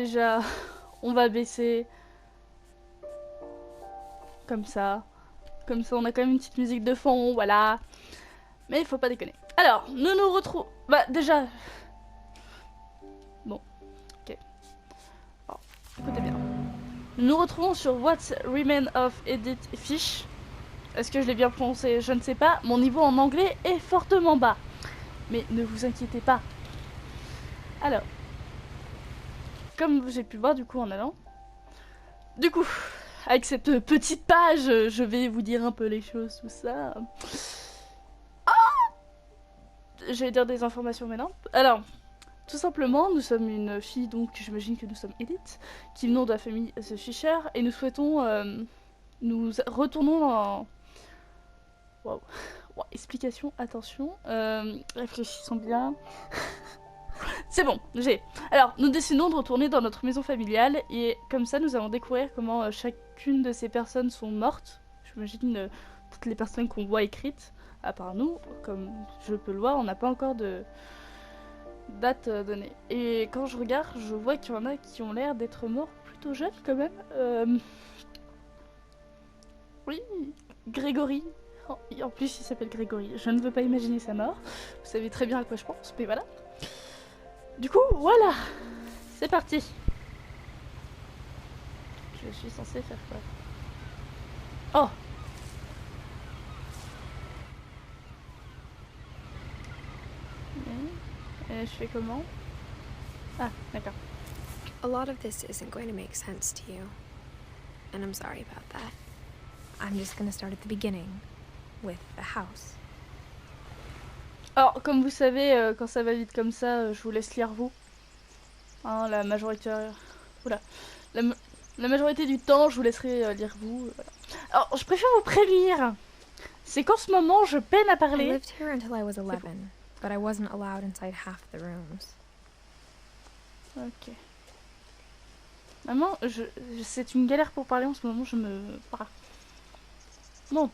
déjà, on va baisser. Comme ça. Comme ça, on a quand même une petite musique de fond, voilà. Mais il faut pas déconner. Alors, nous nous retrouvons... Bah, déjà... Bon, ok. Alors, écoutez bien. Nous nous retrouvons sur What's Remain of Edith Fish. Est-ce que je l'ai bien prononcé? Je ne sais pas. Mon niveau en anglais est fortement bas. Mais ne vous inquiétez pas. Alors, comme j'ai pu voir du coup en allant... Du coup, avec cette petite page, je vais vous dire un peu les choses, tout ça. Je vais dire des informations maintenant. Alors, tout simplement, nous sommes une fille, donc j'imagine que nous sommes Edith, qui venons de la famille The Fisher, et nous souhaitons... nous retournons dans... Waouh. Wow, explication, attention. Réfléchissons bien. C'est bon, j'ai. Alors, nous décidons de retourner dans notre maison familiale, et comme ça, nous allons découvrir comment chacune de ces personnes sont mortes. J'imagine toutes les personnes qu'on voit écrites, à part nous, comme je peux le voir, on n'a pas encore de date donnée. Et quand je regarde, je vois qu'il y en a qui ont l'air d'être morts plutôt jeunes quand même. Oui, Grégory. En plus, il s'appelle Grégory. Je ne veux pas imaginer sa mort. Vous savez très bien à quoi je pense, mais voilà. Du coup, voilà. C'est parti. Je suis censée faire quoi? Oh. Je fais comment? Ah, d'accord. A lot of this isn't going to make sense to you. And I'm sorry about that. I'm just gonna start at the beginning, with the house. Alors, comme vous savez, quand ça va vite comme ça, je vous laisse lire vous. Hein, la majorité... Oula. La majorité du temps, je vous laisserai lire vous. Voilà. Alors, je préfère vous prévenir. C'est qu'en ce moment, je peine à parler. I lived here until I was 11, but I wasn't allowed inside half the rooms. Ok. Maman, c'est une galère pour parler en ce moment, je me... Bon.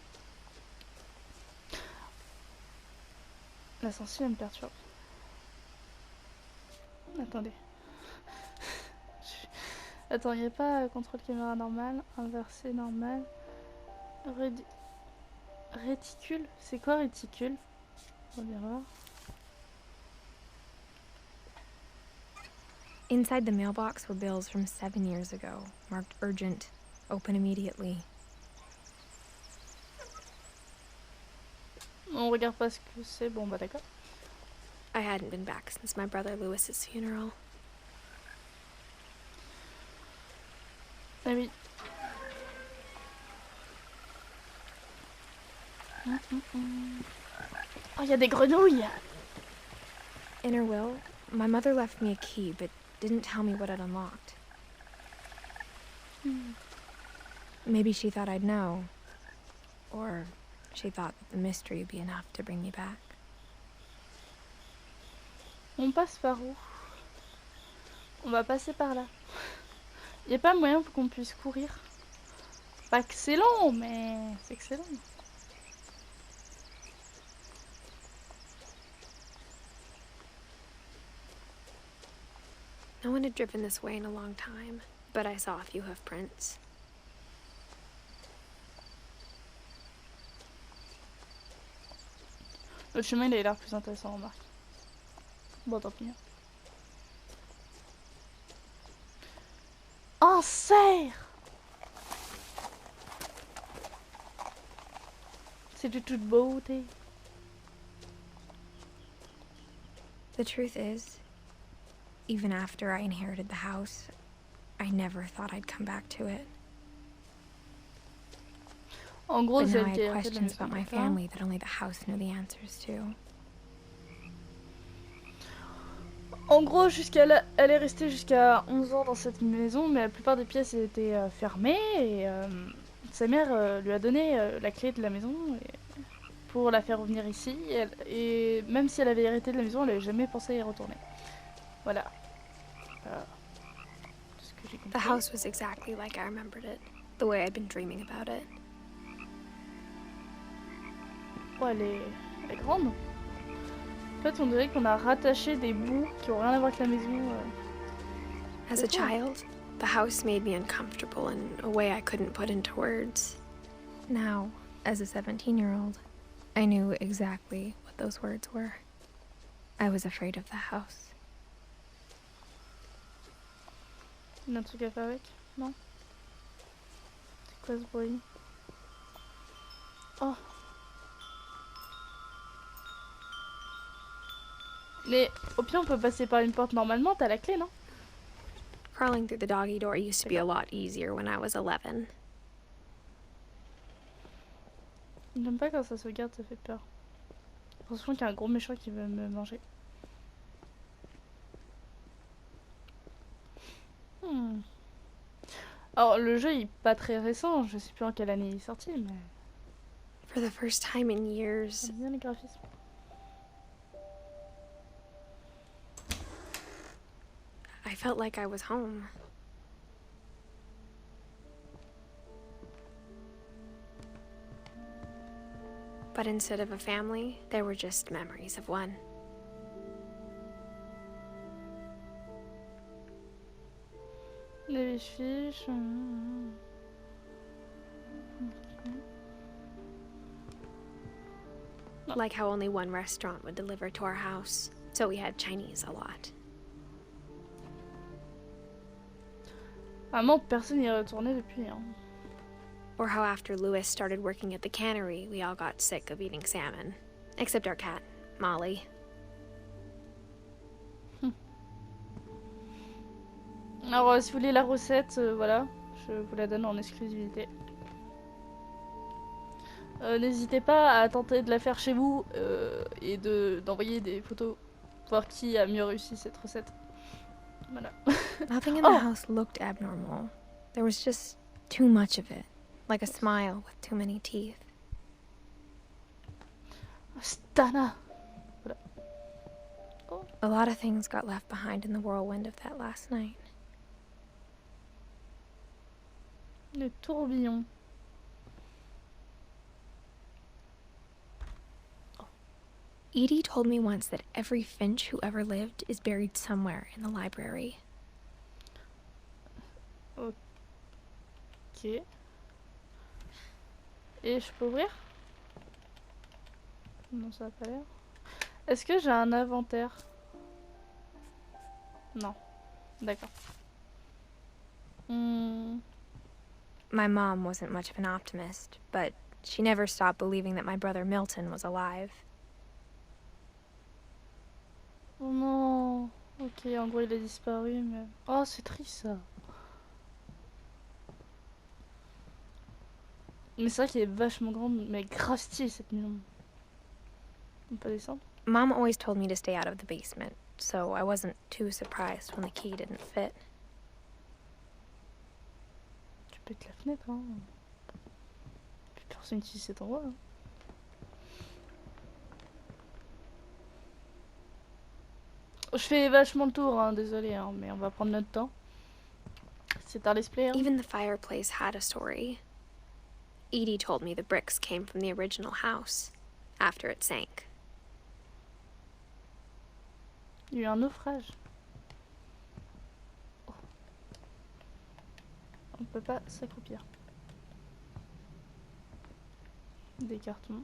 La sensible me perturbe. Attendez. Attends, il n'y a pas contrôle caméra normal, inversé normal. Réticule? C'est quoi réticule? On va bien voir. Inside the mailbox were bills from 7 years ago, marked urgent, open immediately. On regarde pas ce que c'est, bon bah d'accord. I hadn't been back since my brother Lewis's funeral. Ah oui. Oh, il y a des grenouilles! In her will, my mother left me a key, but didn't tell me what it unlocked. Maybe she thought I'd know. Or she thought that the mystery would be enough to bring me back. On passe par où? On va passer par là. Y a pas moyen pour qu'on puisse courir? Pas que c'est long, mais c'est excellent. No one had driven this way in a long time, but I saw a few hoof prints. Le chemin il a l'air plus intéressant, remarque. Bon, tant pis. Un cerf! C'est de toute beauté. The truth is, even after I inherited the house, I never thought I'd come back to it. En gros, But c'est now I elle qui had a fait de la questions about my maison. family that only the house knew the answers to. En gros, elle est restée jusqu'à 11 ans dans cette maison, mais la plupart des pièces étaient fermées et sa mère lui a donné la clé de la maison pour la faire revenir ici. Et même si elle avait hérité de la maison, elle n'avait jamais pensé à y retourner. Voilà. Tout ce que j'ai compris. The house was exactly like I remembered it, the way I'd been dreaming about it. Oh, elle est grande. En fait, on dirait qu'on a rattaché des bouts qui ont rien à voir avec la maison. As a child, the house made me uncomfortable in a way I couldn't put into words. Now, as a 17-year-old, I knew exactly what those words were. I was afraid of the house. Il y a un truc à faire avec? Non? C'est quoi ce bruit? Oh! Mais au pire, on peut passer par une porte normalement, t'as la clé, non? Crawling through the doggy door used to be a lot easier when I was 11. J'aime pas quand ça se regarde, ça fait peur. Franchement, qu'il y a un gros méchant qui veut me manger. Alors, le jeu il est pas très récent, je sais plus en quelle année il est sorti, mais. For the first time in years, J'aime bien les graphismes. I felt like I was home. But instead of a family, there were just memories of one. Les fiches. Like how only one restaurant would deliver to our house, so we had Chinese a lot. Vraiment, personne n'y est retourné depuis. Hein. Or how after Louis started working at the cannery, we all got sick of eating salmon. Except our cat, Molly. Alors, si vous voulez la recette, voilà, je vous la donne en exclusivité. N'hésitez pas à tenter de la faire chez vous et d'envoyer des photos, voir qui a mieux réussi cette recette. Voilà. Nothing in the house looked abnormal. There was just too much of it, like a smile with too many teeth. Stana. Voilà. Oh. A lot of things got left behind in the whirlwind of that last night. Le tourbillon. Edie told me once that every finch who ever lived is buried somewhere in the library. Ok. Et je peux ouvrir? Non, ça a pas l'air. Est-ce que j'ai un inventaire? Non. D'accord. My mom wasn't much of an optimist, but she never stopped believing that my brother Milton was alive. Oh non. Ok, en gros il a disparu, mais... Oh, c'est triste ça. Mais c'est vrai qu'il est vachement grand, mais grave stylé cette maison. On peut descendre? Mom always told me to stay out of the basement, so I wasn't too surprised when the key didn't fit. Tu pètes la fenêtre, hein. Plus personne qui cet endroit. Hein. Je fais vachement le tour, hein, désolé, hein, mais on va prendre notre temps. C'est un let's play. Hein. Even the fireplace had a story. Edie told me the bricks came from the original house, after it sank. Il y a eu un naufrage. Oh. On peut pas s'accroupir. Des cartons.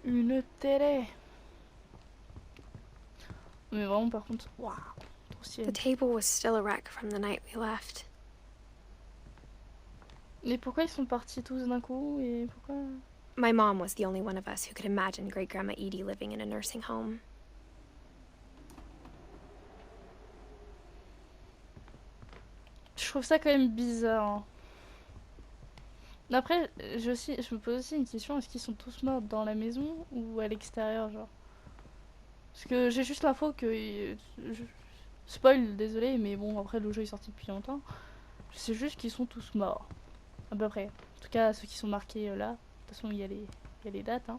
Une télé. Mais vraiment par contre, waouh, trop stylé. The table was still a wreck from the night we left. Mais pourquoi ils sont partis tous d'un coup et pourquoi? My mom was the only one of us who could imagine Great-Grandma Edie living in a nursing home. Je trouve ça quand même bizarre. Hein. Après, je me pose aussi une question, est-ce qu'ils sont tous morts dans la maison ou à l'extérieur, genre? Parce que j'ai juste l'info que... Spoil, désolé, mais bon, après le jeu est sorti depuis longtemps. Je sais juste qu'ils sont tous morts. À peu près. En tout cas, ceux qui sont marqués là. De toute façon, il y a les dates. Hein.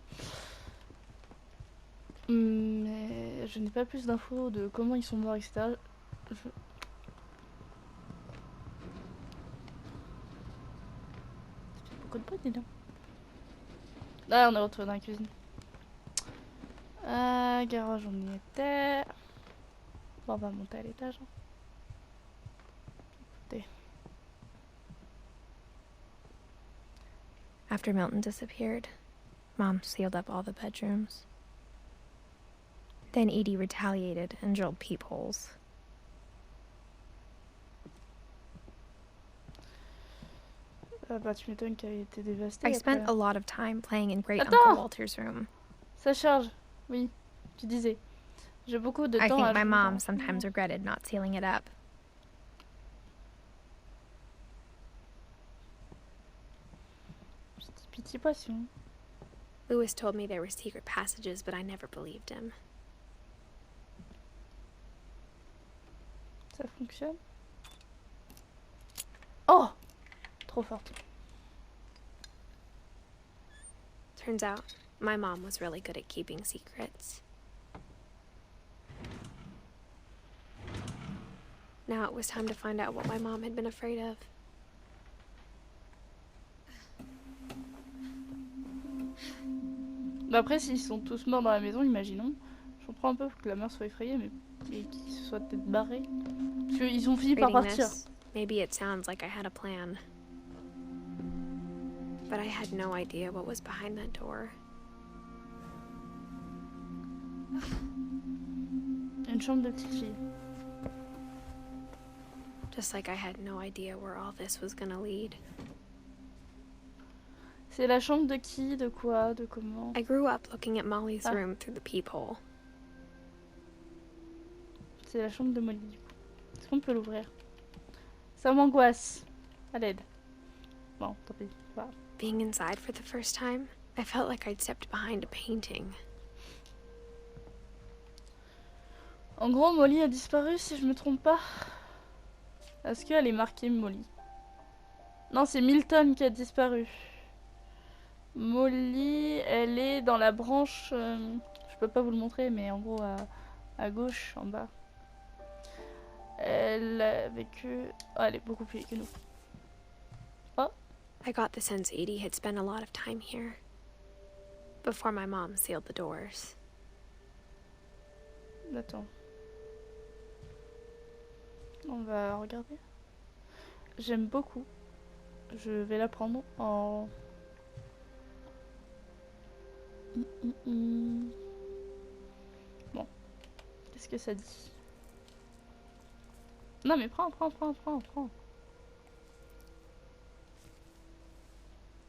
Mais je n'ai pas plus d'infos de comment ils sont morts, etc. Beaucoup de bruit, dis donc. Là, on est retrouvé dans la cuisine. Garage, on y était. Bon, on va monter à l'étage. Hein. Écoutez. After Milton disappeared, Mom sealed up all the bedrooms. Then Edie retaliated and drilled peepholes. Bah, tu m'étonnes qu'elle ait été dévastée. I spent après. a lot of time playing in Great Attends! Uncle Walter's room. Ça charge. Oui, tu disais. J'ai beaucoup de I temps think à my jouer mom dans- sometimes regretted not sealing it up. Petite pitié passion. Lewis told me there were secret passages, but I never believed him. Ça fonctionne. Oh! Trop forte. Turns out, my mom was really good at keeping secrets. Now it was time to find out what my mom had been afraid of. Bah après, s'ils sont tous morts dans la maison, imaginons. Je comprends un peu que la mère soit effrayée, mais et qu'ils se soient peut-être barrés. Parce qu'ils ont fini par Reading partir. this, maybe it sounds like I had a plan. But I had no idea what was behind that door. Une chambre de petite fille. Just like I had no idea where all this was gonna lead. C'est la chambre de qui? De quoi? De comment? I grew up looking at Molly's Ah. room through the peephole. C'est la chambre de Molly, du coup. Est-ce qu'on peut l'ouvrir? Ça m'angoisse. À l'aide. Bon, tant pis. Voilà. Being inside for the first time, I felt like I'd stepped behind a painting. En gros, Molly a disparu, si je me trompe pas. Est-ce qu'elle est marquée Molly? Non, c'est Milton qui a disparu. Molly, elle est dans la branche... je peux pas vous le montrer, mais en gros, à gauche, en bas. Elle a vécu... Oh, elle est beaucoup plus vieille que nous. Oh, I got the sense Edie had spent a lot of time here. Before my mom sealed the doors. attends. On va regarder. J'aime beaucoup. Je vais la prendre en... Bon. Qu'est-ce que ça dit? Non mais prends.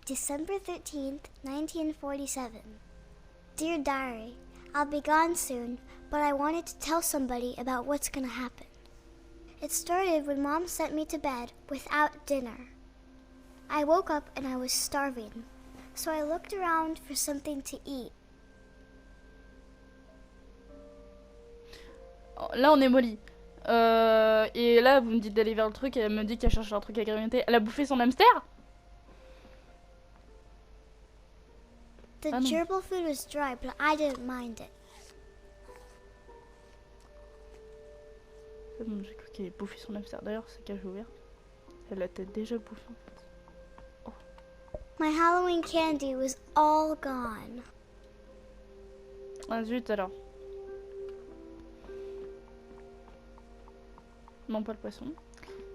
December 13th, 1947. Dear Diary, I'll be gone soon, but I wanted to tell somebody about what's gonna happen. It started when Mom sent me to bed without dinner. I woke up and I was starving, so I looked around for something to eat. Là on est Molly. Et là vous me dites d'aller vers le truc et elle me dit qu'elle cherche un truc à grignoter. Elle a bouffé son hamster? The Ah non. gerbil food was dry, but I didn't mind it. C'est bon, j'ai cru qu'elle ait bouffé son hamster. D'ailleurs, c'est cage ouverte. Elle l'a peut-être déjà bouffé en fait. My Halloween candy was all gone. Ah zut alors. Non, pas le poisson.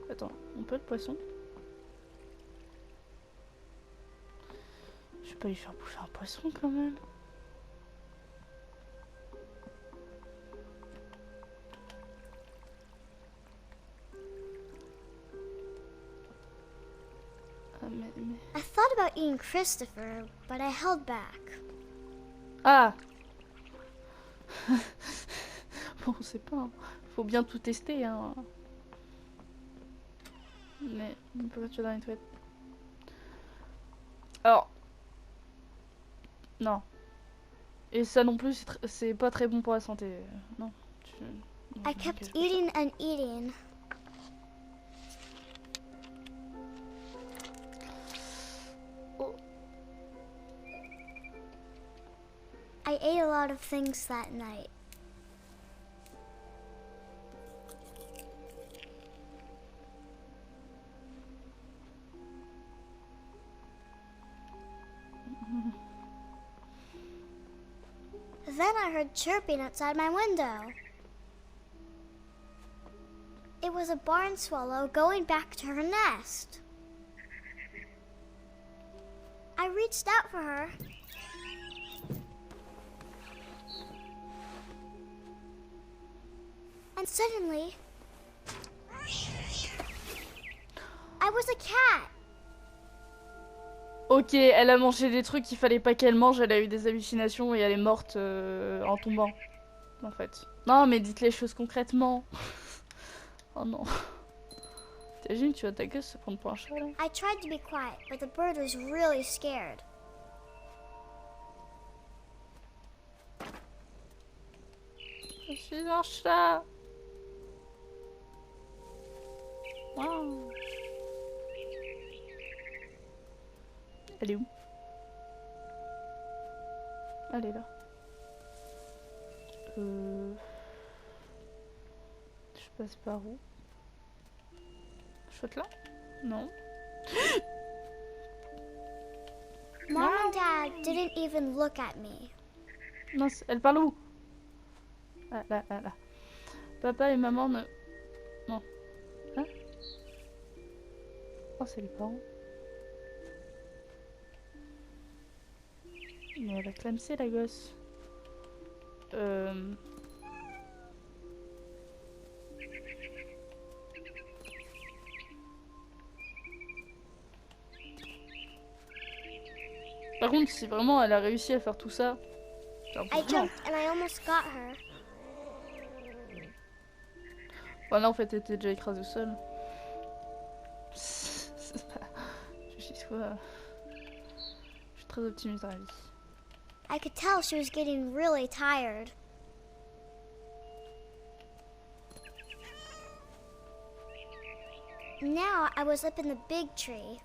Attends, on peut le poisson? Je vais pas lui faire bouffer un poisson quand même. Ah mais... I thought about eating Christopher, but I held back. Ah. Bon, on sait pas. Hein. Faut bien tout tester. Hein. Mais pourquoi tu es dans les toilettes? Alors. Non. Et ça non plus, c'est pas très bon pour la santé. Non. Non, I kept eating and eating. Oh. I ate a lot of things that night. Then I heard chirping outside my window. It was a barn swallow going back to her nest. I reached out for her. And suddenly, I was a cat. Ok, elle a mangé des trucs qu'il fallait pas qu'elle mange, elle a eu des hallucinations et elle est morte en tombant. En fait. Non, mais dites les choses concrètement. Oh non. T'imagines, tu vas ta gueule se prendre pour un chat là. I tried to be quiet, but the bird was really scared. Je suis un chat. Wow. Elle est où? Elle est là. Je passe par où? Je saute là? Non. Mom and Dad didn't even look at me. Mince, elle parle où? Ah, là, là, là. Papa et maman ne... Non. Hein? Oh, c'est les parents. Mais elle a clamsé la gosse. Par contre, si vraiment elle a réussi à faire tout ça, c'est I impressionnant. jumped and I almost got her. Enfin, là en fait, elle était déjà écrasée au sol. C'est pas... Je suis très optimiste dans la vie. I could tell she was getting really tired. Now I was up in the big tree.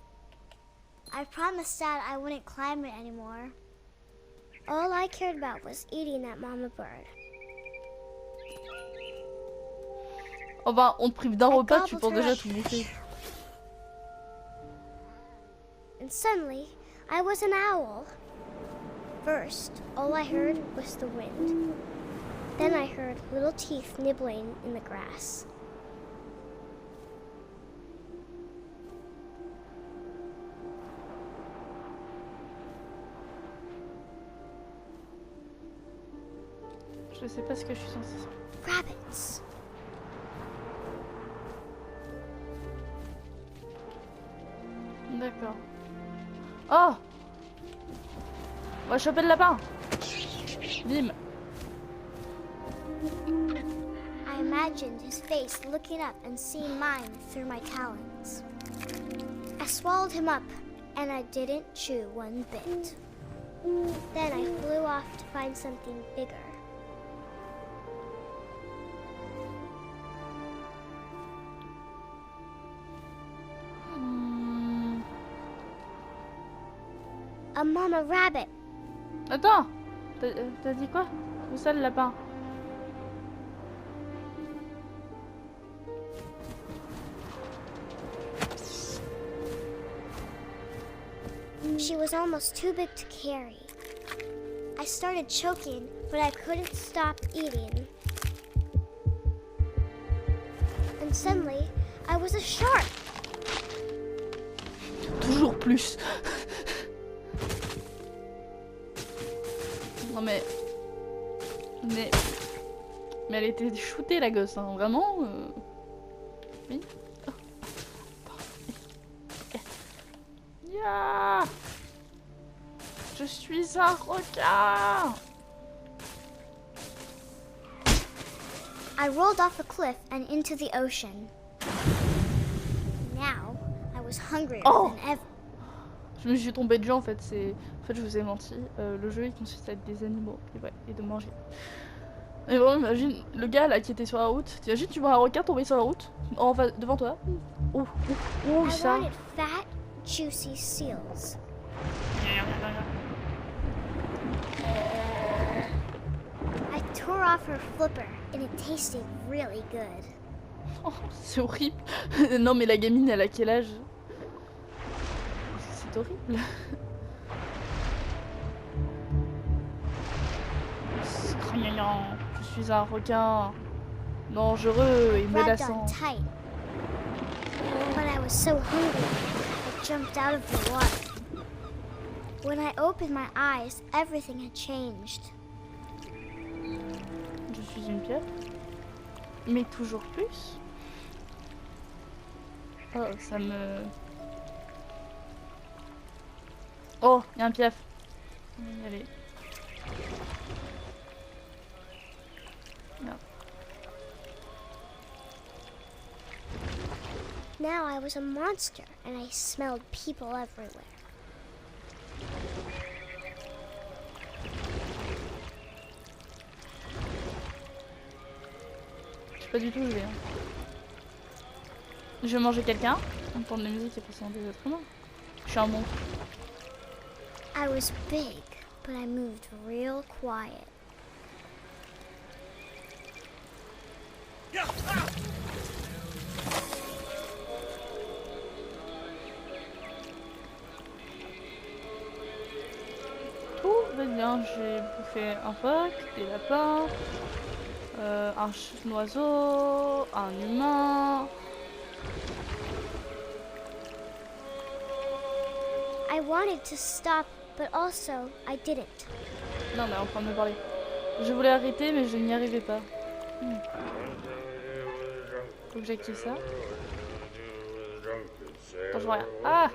I promised Dad I wouldn't climb it anymore. All I cared about was eating that mama bird. Oh bah, on te prive d'un I repas, tu gobbled penses her déjà up. tout bouffer. And suddenly, I was an owl. First, all I heard was the wind. Then I heard little teeth nibbling in the grass. Je sais pas ce que je suis censée faire. Rabbits. D'accord. Oh! On va choper le lapin! Bim! I imagined his face looking up and seeing mine through my talons. I swallowed him up, and I didn't chew one bit. Then I flew off to find something bigger. A mama rabbit. Attends! T'as dit quoi? Où ça le lapin? She was almost too big to carry. I started choking, but I couldn't stop eating. And suddenly, I was a shark. Toujours plus! Non mais elle était shootée la gosse, hein, vraiment. Oui. Oh. Yeah. Je suis un requin. I rolled off a cliff and into the ocean. Now, I was hungrier than ever. Je me suis tombée de jeu en fait, En fait je vous ai menti, le jeu il consiste à être des animaux et de manger. Et vraiment imagine, le gars là qui était sur la route, t'imagines tu vois un requin tomber sur la route, devant toi. Ouh I ça. wanted fat, juicy seals. I tore off her flipper and it tasted really good. Oh, c'est horrible. Non mais la gamine elle a quel âge? C'est horrible. Je suis un requin. dangereux et Grabbed menaçant. on tight. When I was so hungry, I jumped out of the water. When I opened my eyes, everything had changed. Je suis une pierre. Mais toujours plus. Oh, ça me... Oh, il y a un piaf. On va y aller. Merde. Now I was a monster, and I smelled people everywhere. Je sais pas du tout où je vais. Hein. Je vais manger quelqu'un. Entendre la musique et passer des êtres humains. Je suis un monstre. I was big, but I moved real quiet. Tout va bien. J'ai bouffé un phoque, des lapins, un oiseau, un humain. I wanted to stop, but also I didn't. Non, mais en train de me parler. Je voulais arrêter, mais je n'y arrivais pas. Faut que j'active ça. Attends, je vois rien. Ah!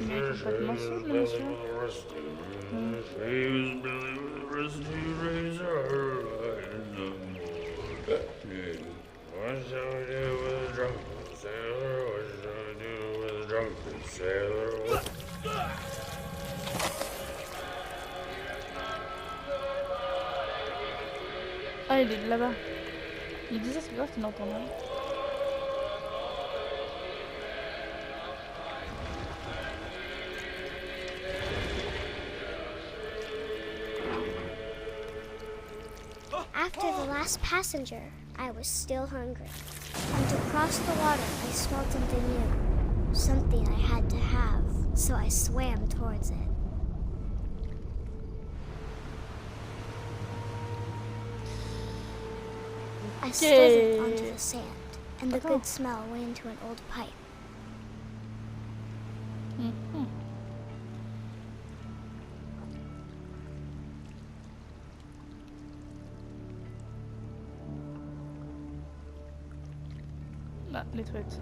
Il est complètement saoul, le monsieur. Ah, il est là-bas. Il disait, c'est grave qu'il n'entend rien. After the last passenger, I was still hungry. And to cross the water, I smelled something new. Something I had to have, so I swam towards it. I slithered onto the sand, and the good smell went into an old pipe. Ah, les toilettes.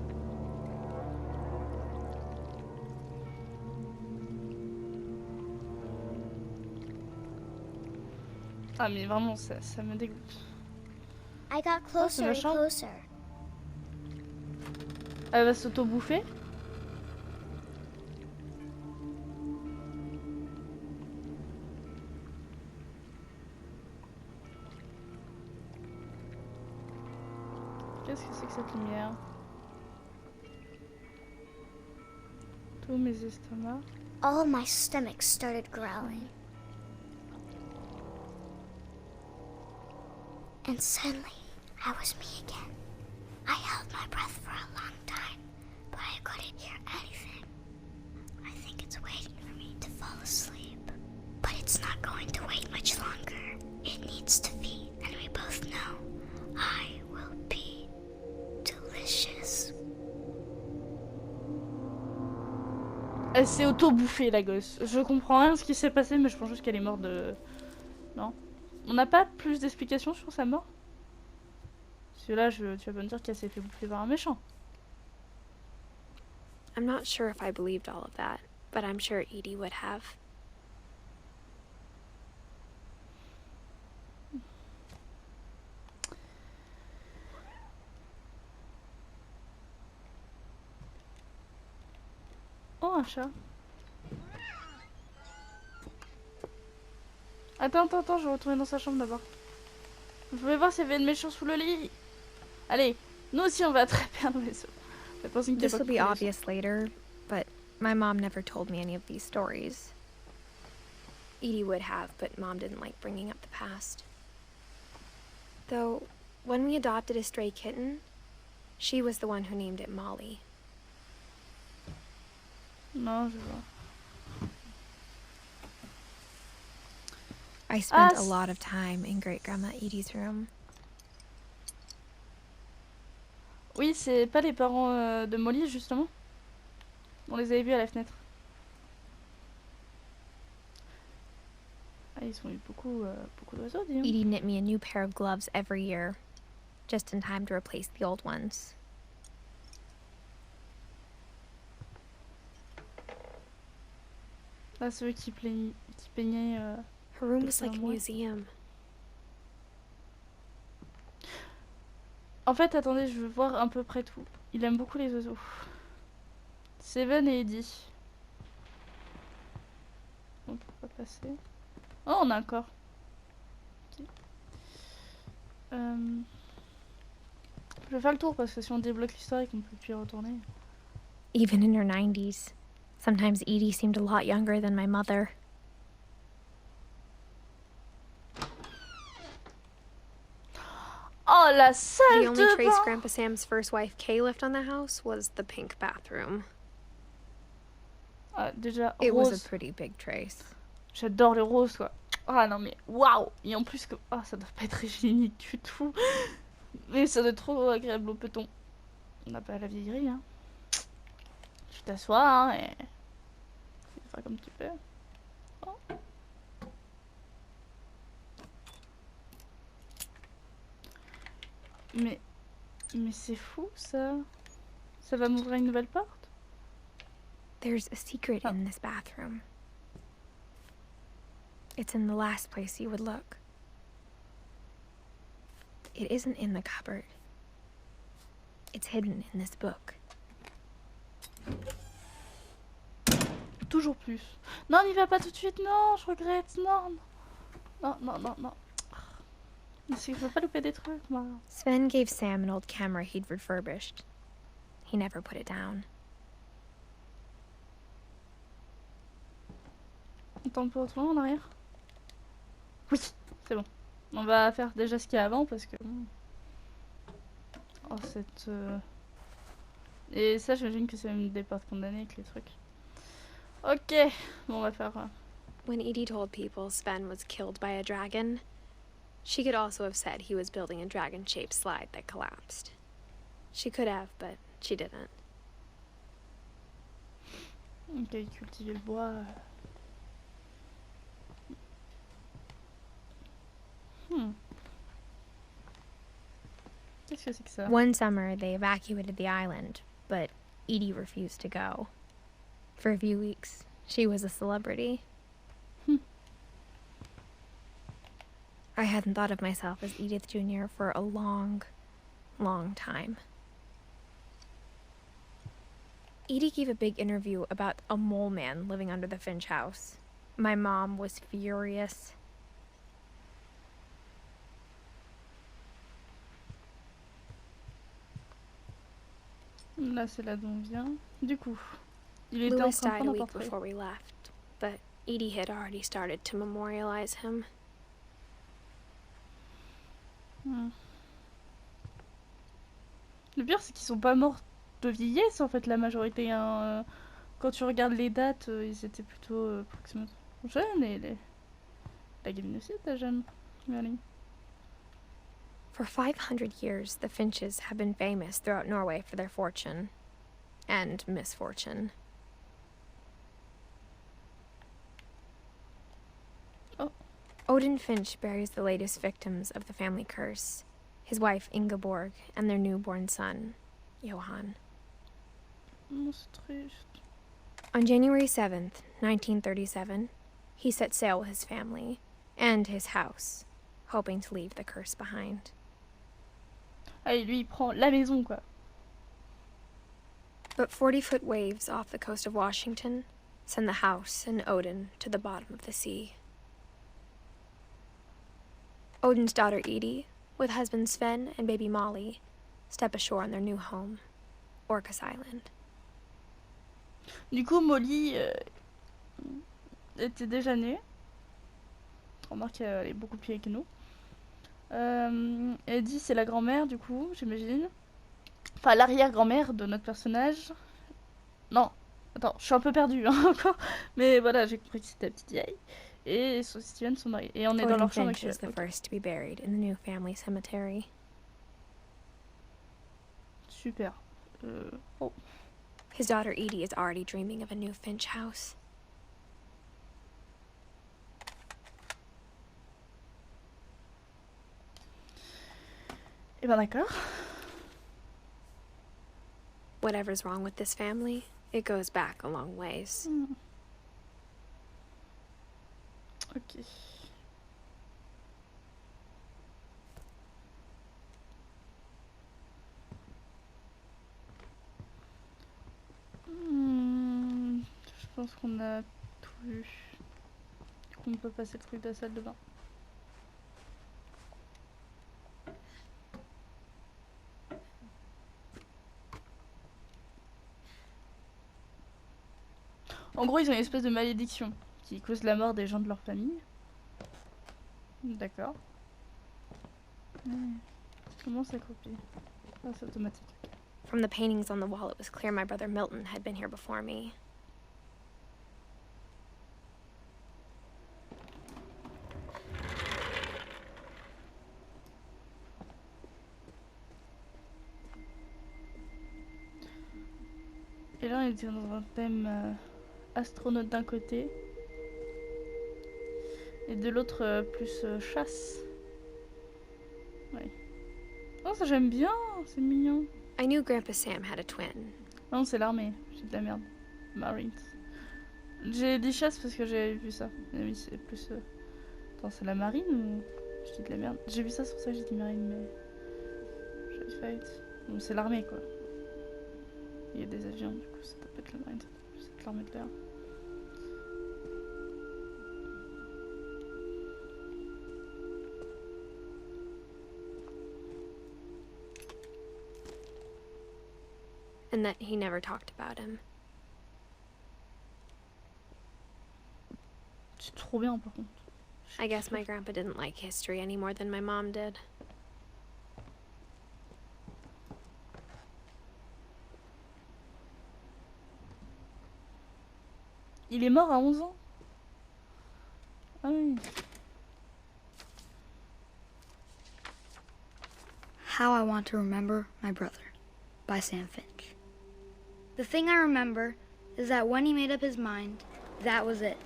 Ah, mais vraiment, ça me dégoûte. I got closer and closer. Elle va s'auto-bouffer. Qu'est-ce que c'est que cette lumière? Tous mes estomacs. All my stomach started growling. And suddenly, I was me again. I held my breath for a long time, but I couldn't hear anything. I think it's waiting for me to fall asleep. But it's not going to wait much longer. It needs to feed, and we both know I will be delicious. Elle s'est auto-bouffée, la gosse. Je comprends rien de ce qui s'est passé, mais je pense juste qu'elle est morte de... Non. On n'a pas plus d'explications sur sa mort? Parce que là, tu vas pas me dire qu'elle s'est fait bouffer par un méchant. I'm not sure if I believed all of that, but I'm sure Edie would have. Oh, un chat. Attends, je vais retourner dans sa chambre d'abord. Je voulais voir s'il y avait une méchante sous le lit. Allez, nous aussi on va attraper un oiseau. This will be obvious later, but my mom never told me any of these stories. Edie would have, but Mom didn't like bringing up the past. Though, when we adopted a stray kitten, she was the one who named it Molly. Non, je vois. I Ah, spent a lot of time in Great Grandma Edie's room. oui, c'est pas les parents de Molly, justement. On les avait vus à la fenêtre. Ah, ils ont eu beaucoup d'oiseaux, dis donc. Edie knit me a new pair of gloves every year, just in time to replace the old ones. Là, ceux qui peignaient... Her room was like a moi. museum. En fait, attendez, je veux voir à peu près tout. Il aime beaucoup les oiseaux. Seven et Eddie. On peut pas passer. Oh, on a un corps. Ok. Je vais faire le tour parce que si on débloque l'historique, on peut plus y retourner. Even in her 90s, sometimes Edie seemed a lot younger than my mother. Oh, la salle The only de trace bain! Grandpa Sam's first wife Kay left on the house was the pink bathroom. Ah, déjà, It was rose. a pretty big trace. J'adore les roses, quoi. Ah non, mais waouh! Et en plus, que... ah, ça doit pas être hygiénique du tout. Mais ça doit être trop agréable au peton. On n'a pas la vieillerie, hein. Tu t'assois, hein, et... tu fais comme tu peux. Oh. Mais c'est fou, ça. Ça va m'ouvrir une nouvelle porte? There's a secret in this bathroom. It's in the last place you would look. It isn't in the cupboard. It's hidden in this book. Toujours plus. Non, n'y va pas tout de suite, non, je regrette, non. Non, non, non, non. Je veux pas louper des trucs, moi. Sven gave Sam an old camera he'd refurbished. He never put it down. Attends, on peut retourner en arrière? Oui, c'est bon. On va faire déjà ce qu'il y a avant parce que... Oh, cette... Et ça, j'imagine que c'est une des portes condamnées avec les trucs. Ok, bon, on va faire... When Edie told people Sven was killed by a dragon, she could also have said he was building a dragon-shaped slide that collapsed. She could have, but she didn't. Ok, cultiver le bois... Qu'est-ce que c'est que ça? One summer, they evacuated the island, but Edie refused to go. For a few weeks, she was a celebrity. I hadn't thought of myself as Edith Jr. for a long, long time. Edie gave a big interview about a mole man living under the Finch house. My mom was furious. Là, c'est là d'où on vient. Du coup, il était en Louis train de died a prendre un week portrait. before we left, but Edie had already started to memorialize him. Le pire, c'est qu'ils sont pas morts de vieillesse, en fait, la majorité. Hein. Quand tu regardes les dates, ils étaient plutôt approximativement jeunes, et la gamine aussi était jeune. Allez. For 500 years, the Finches have been famous throughout Norway for their fortune and misfortune. Oh. Odin Finch buries the latest victims of the family curse, his wife Ingeborg and their newborn son, Johan. Oh, c'est triste. On January 7th, 1937, he set sail with his family and his house, hoping to leave the curse behind. Ah, et lui, il prend la maison, quoi. But 40-foot waves off the coast of Washington send the house and Odin to the bottom of the sea. Odin's daughter Edie, with husband Sven and baby Molly, step ashore on their new home, Orcas Island. Du coup, Molly était déjà née. Remarque qu'elle est beaucoup plus vieille que nous. Eddie, c'est la grand-mère, du coup, j'imagine. Enfin, l'arrière-grand-mère de notre personnage. Non, attends, je suis un peu perdue, hein, encore. Mais voilà, j'ai compris que c'était la petite vieille. et Steven son mari. Et on est dans Jordan leur chambre Finch actuelle. is the Ok. first to be buried in the new family cemetery. Super. Oh. His daughter Edie is already dreaming of a new Finch house. Et ben d'accord. Whatever's wrong with this family, it goes back a long ways. Ok. Je pense qu'on a tout vu. Du coup, on peut passer le truc de la salle de bain. En gros, ils ont une espèce de malédiction qui cause la mort des gens de leur famille. D'accord. Comment ça copie? Ah, c'est automatique. From the paintings on the wall, it was clear my brother Milton had been here before me. Et là, on était dans un thème astronaute d'un côté et de l'autre plus chasse. Ouais. Oh, ça j'aime bien, c'est mignon. I knew Grandpa Sam had a twin. Non, c'est l'armée, j'ai de la merde. Marines. J'ai dit chasse parce que j'avais vu ça. Mais oui, c'est plus. Attends, c'est la marine ou. Je dis de la merde. J'ai vu ça, c'est pour ça que j'ai dit marine, mais. J'ai fight. Bon, c'est l'armée quoi. Il y a des avions, du coup, ça peut être la marine, ça peut être l'armée de l'air. And that he never talked about him. C'est trop bien par contre. I guess my grandpa didn't like history any more than my mom did. Il est mort à 11 ans. Ah oui. How I Want to Remember My Brother by Sam Finch. The thing I remember is that when he made up his mind, that was it.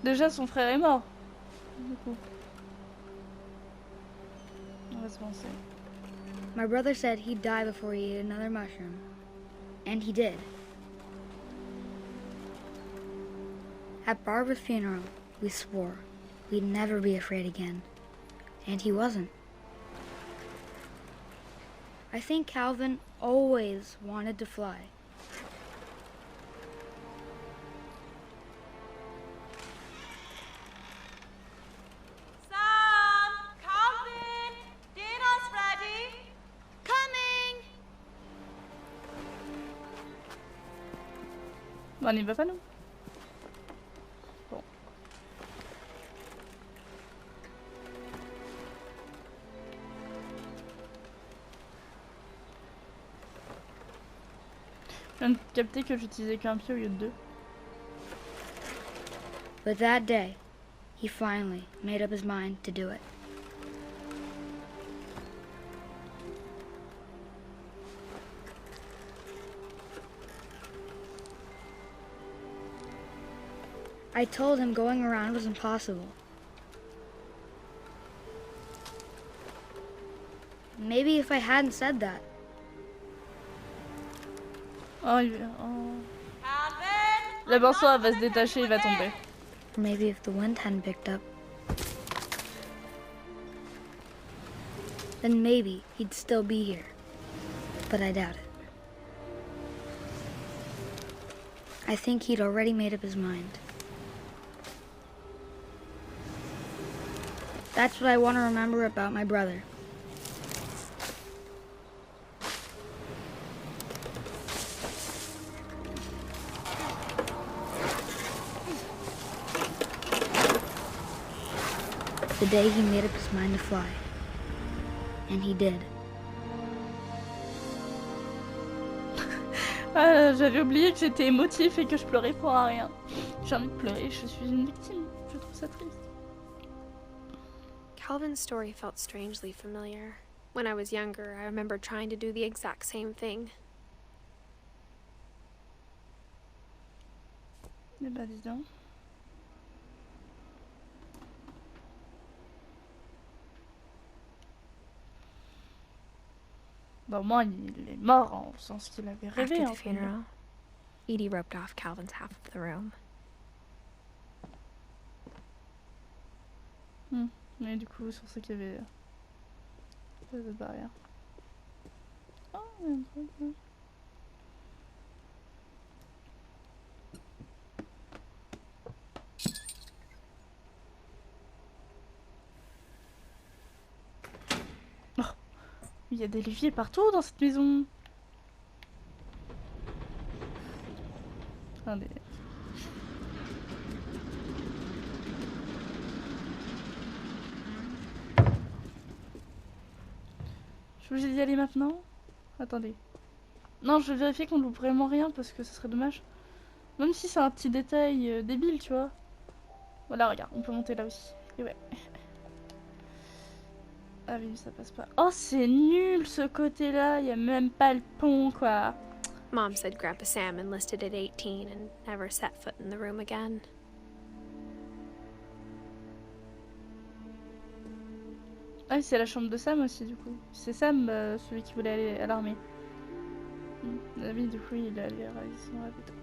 Déjà, son frère est mort. Du coup. On va se penser. My brother said he'd die before he ate another mushroom. And he did. At Barbara's funeral, we swore we'd never be afraid again. And he wasn't. I think Calvin always wanted to fly. Sam! Calvin! Dinner's ready! Coming! Bon, on y va pas nous. Bon. Je viens de capter que j'utilisais qu'un pied au lieu de deux. But that day, he finally made up his mind to do it. I told him going around was impossible. Maybe if I hadn't said that, Oh, oh. Calvin! La morceau elle va se détacher, il va tomber. or maybe if the wind hadn't picked up, then maybe he'd still be here. But I doubt it. I think he'd already made up his mind. That's what I want to remember about my brother. The day he made up his mind to fly. And he did. Ah, j'avais oublié que j'étais émotif et que je pleurais pour un rien. J'ai envie de pleurer, je suis une victime. Je trouve ça triste. Calvin's story felt strangely familiar. When I was younger, I remember trying to do the exact same thing. Eh bah dis donc. Bah au moins il est mort en sens qu'il avait rêvé. After Hein, the funeral, Edie roped off Calvin's half of the room. Mais du coup sur ce qu'il y avait pas de barrière. Oh, il y a un truc là. Il y a des leviers partout dans cette maison. Attendez. Je suis obligée d'y aller maintenant? Attendez. Non, je vais vérifier qu'on loupe vraiment rien parce que ça serait dommage. Même si c'est un petit détail débile, tu vois. Voilà, regarde, on peut monter là aussi. Et ouais. Ah oui, ça passe pas. Oh, c'est nul ce côté-là. Il y a même pas le pont, quoi. Mom said Grandpa Sam enlisted at 18 and never set foot in the room again. Ah oui, c'est la chambre de Sam aussi, du coup. C'est Sam, celui qui voulait aller à l'armée. Ah oui, du coup, il allait réaliser son rêve et tout.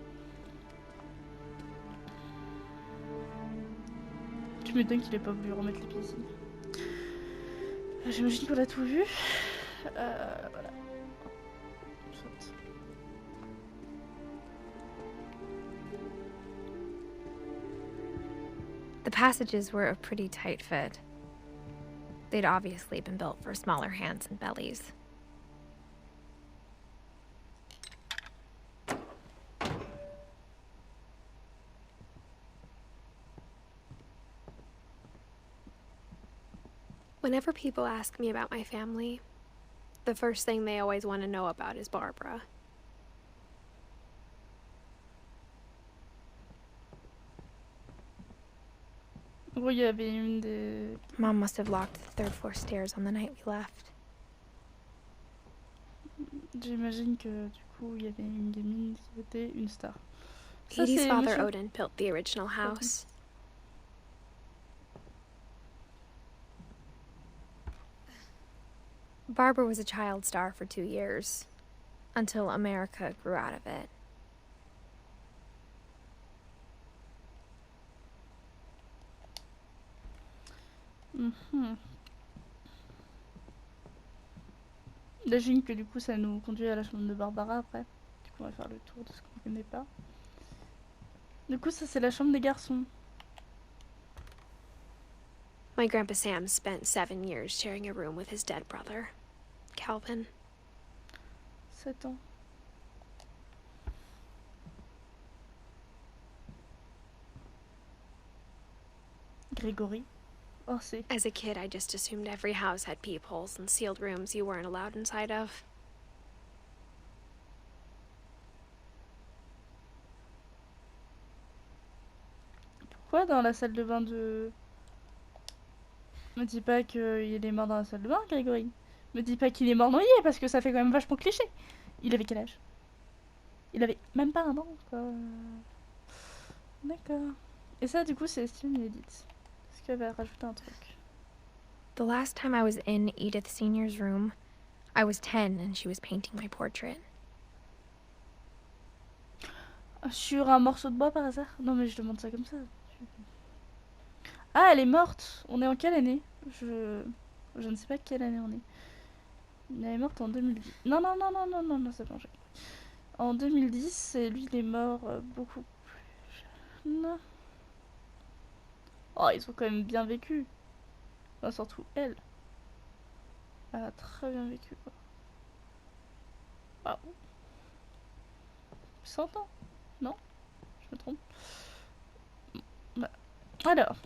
Tu m'étonnes qu'il ait pas voulu remettre les pieds ici. J'imagine qu'on a tout vu. Voilà. Soit. The passages were a pretty tight fit. They'd obviously been built for smaller hands and bellies. Whenever people ask me about my family, the first thing they always want to know about is Barbara. En gros, il y avait une des... Mom must have locked the third floor stairs on the night we left. J'imagine que du coup, il y avait une gamine qui était une star. Ça, Edie's c'est father, monsieur... Odin, built the original house. Barbara was a child star for 2 years, until America grew out of it. J'imagine que du coup, ça nous conduit à la chambre de Barbara après. Du coup, on va faire le tour de ce qu'on connaît pas. Du coup, ça, c'est la chambre des garçons. My Grandpa Sam spent 7 years sharing a room with his dead brother, Calvin. 7 ans. Grégory. Oh, c'est... As a kid, I just assumed every house had peepholes and sealed rooms you weren't allowed inside of. Pourquoi dans la salle de bain de... Me dis pas qu'il est mort dans la salle de bain, Grégory. Me dis pas qu'il est mort noyé, parce que ça fait quand même vachement cliché. Il avait quel âge? Il avait même pas un an, quoi. D'accord. Et ça, du coup, c'est Steven et Edith. Est-ce qu'elle va rajouter un truc? The last time I was in Edith Sr.'s room, I was 10 and she was painting my portrait. Sur un morceau de bois par hasard? Non mais je demande ça comme ça. Ah, elle est morte. On est en quelle année? Je ne sais pas quelle année on est. Elle est morte en 2010. Non, non, non, non, non, non, non, c'est bon, j'ai compris. En 2010, et lui, il est mort beaucoup plus jeune. Oh, ils ont quand même bien vécu. Enfin, surtout elle. Elle a très bien vécu, quoi. Waouh. 100 ans? Non? Je me trompe. Bah. Alors.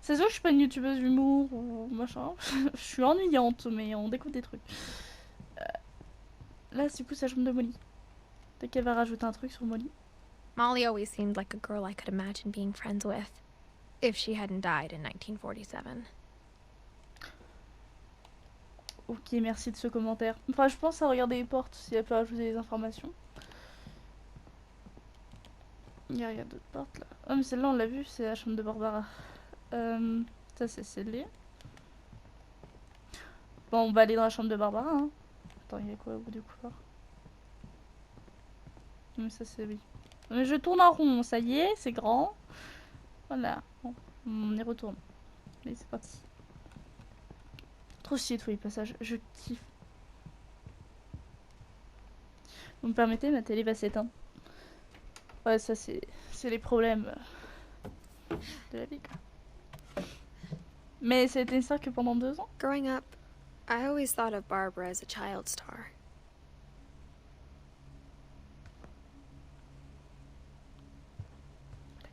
C'est sûr que je suis pas une youtubeuse d'humour ou machin. Je suis ennuyante, mais on découvre des trucs. Là, du coup, c'est la chambre de Molly. Peut-être qu'elle va rajouter un truc sur Molly. Molly always seemed like a girl I could imagine being friends with, if she hadn't died in 1947. Ok, merci de ce commentaire. Enfin, je pense à regarder les portes si elle peut ajouter des informations. Il y a d'autres portes là. Ah, mais celle-là on l'a vue, c'est la chambre de Barbara. Ça c'est scellé. Bon, on va aller dans la chambre de Barbara. Hein. Attends, il y a quoi au bout du couloir? Mais ça c'est oui. Mais je tourne en rond, ça y est, c'est grand. Voilà, bon, on y retourne. Allez, c'est parti. Trop stylé tous les passages, je kiffe. Vous me permettez, ma télé va s'éteindre. Ouais, ça c'est les problèmes de la vie quoi. Mais c'était ça que pendant 2 ans. Growing up, I always thought of Barbara as a child star.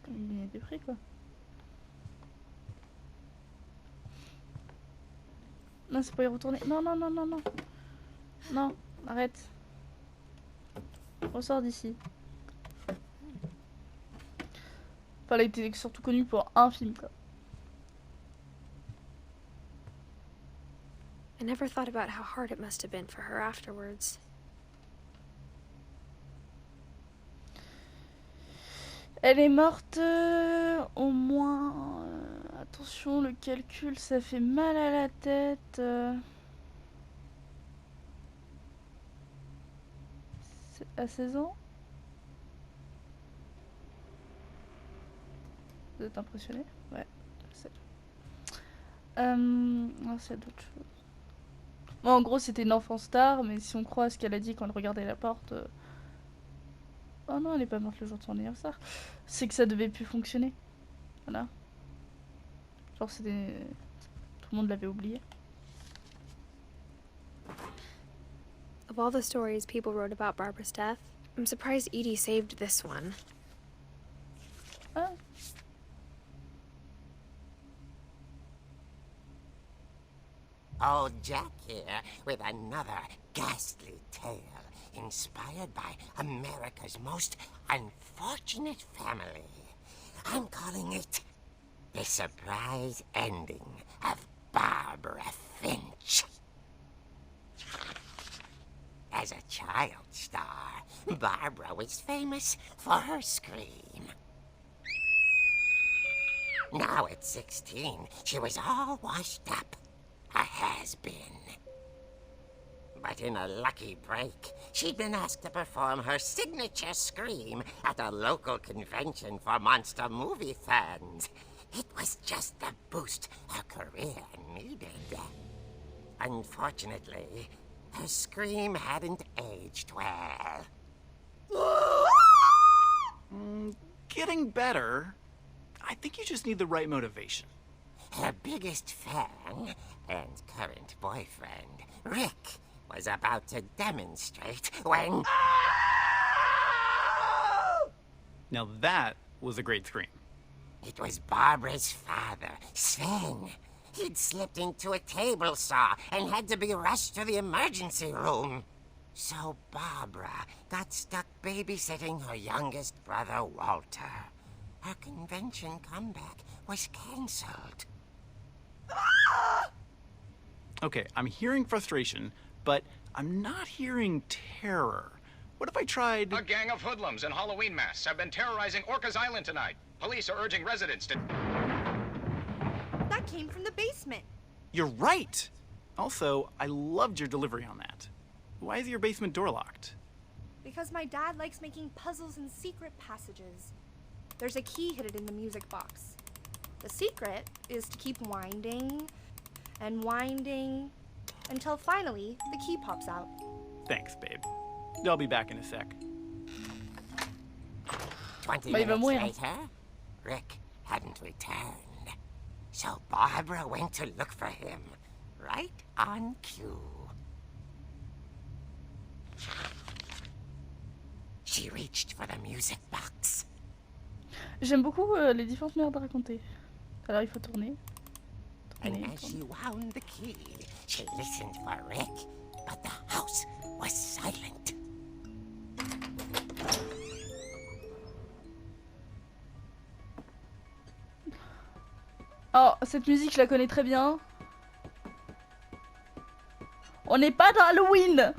Comme une ligne de prix quoi. Non, c'est pour y retourner. Non, non, non, non, non. Non, arrête. Ressors d'ici. Enfin, elle était surtout connue pour un film quoi. I never thought about how hard it must have been for her afterwards. Elle est morte au moins... attention, le calcul, ça fait mal à la tête. À 16 ans. Vous êtes impressionné? Ouais, je sais. Non, c'est d'autres choses. Bon, en gros, c'était une enfant star, mais si on croit à ce qu'elle a dit quand elle regardait la porte... Oh non, elle est pas morte le jour de son anniversaire. C'est que ça devait plus fonctionner. Voilà. Genre c'était... Tout le monde l'avait oublié. Of all the stories people wrote about Barbara's death, I'm surprised Edie saved this one. Ah. Old Jack here with another ghastly tale inspired by America's most unfortunate family. I'm calling it The Surprise Ending of Barbara Finch. As a child star, Barbara was famous for her scream. Now at 16, she was all washed up. A has-been. But in a lucky break, she'd been asked to perform her signature scream at a local convention for monster movie fans. It was just the boost her career needed. Unfortunately, her scream hadn't aged well. Getting better. I think you just need the right motivation. Her biggest fan and current boyfriend, Rick, was about to demonstrate when... Now that was a great scream. It was Barbara's father, Sven. He'd slipped into a table saw and had to be rushed to the emergency room. So Barbara got stuck babysitting her youngest brother, Walter. Her convention comeback was cancelled. Okay, I'm hearing frustration, but I'm not hearing terror. What if I tried... A gang of hoodlums in Halloween masks have been terrorizing Orcas Island tonight. Police are urging residents to... That came from the basement. You're right! Also, I loved your delivery on that. Why is your basement door locked? Because my dad likes making puzzles and secret passages. There's a key hidden in the music box. The secret is to keep winding and winding until finally the key pops out. Thanks, babe. I'll be back in a sec. 20 Bah, il va minutes mourir. later, Rick hadn't returned. So Barbara went to look for him, right on cue. She reached for the music box. J'aime beaucoup les différentes manières de raconter. Alors il faut tourner. And Tourner, as tourner. she wound the key, she listened for Rick, but the house was silent. cette musique, je la connais très bien. On n'est pas dans Halloween.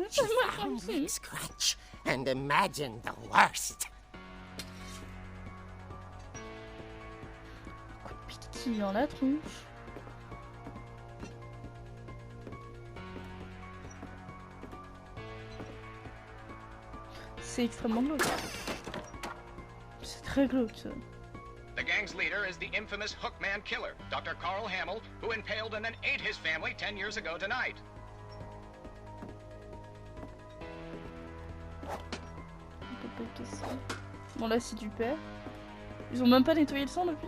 She found Rick's crutch and imagined the worst. Coup de piquet dans la tronche. C'est extrêmement glauque. C'est très glauque ça. The gang's leader is the infamous Hookman killer, Dr. Carl Hamill, who impaled and then ate his family 10 years ago tonight. Bon là c'est du père. Ils ont même pas nettoyé le sang depuis.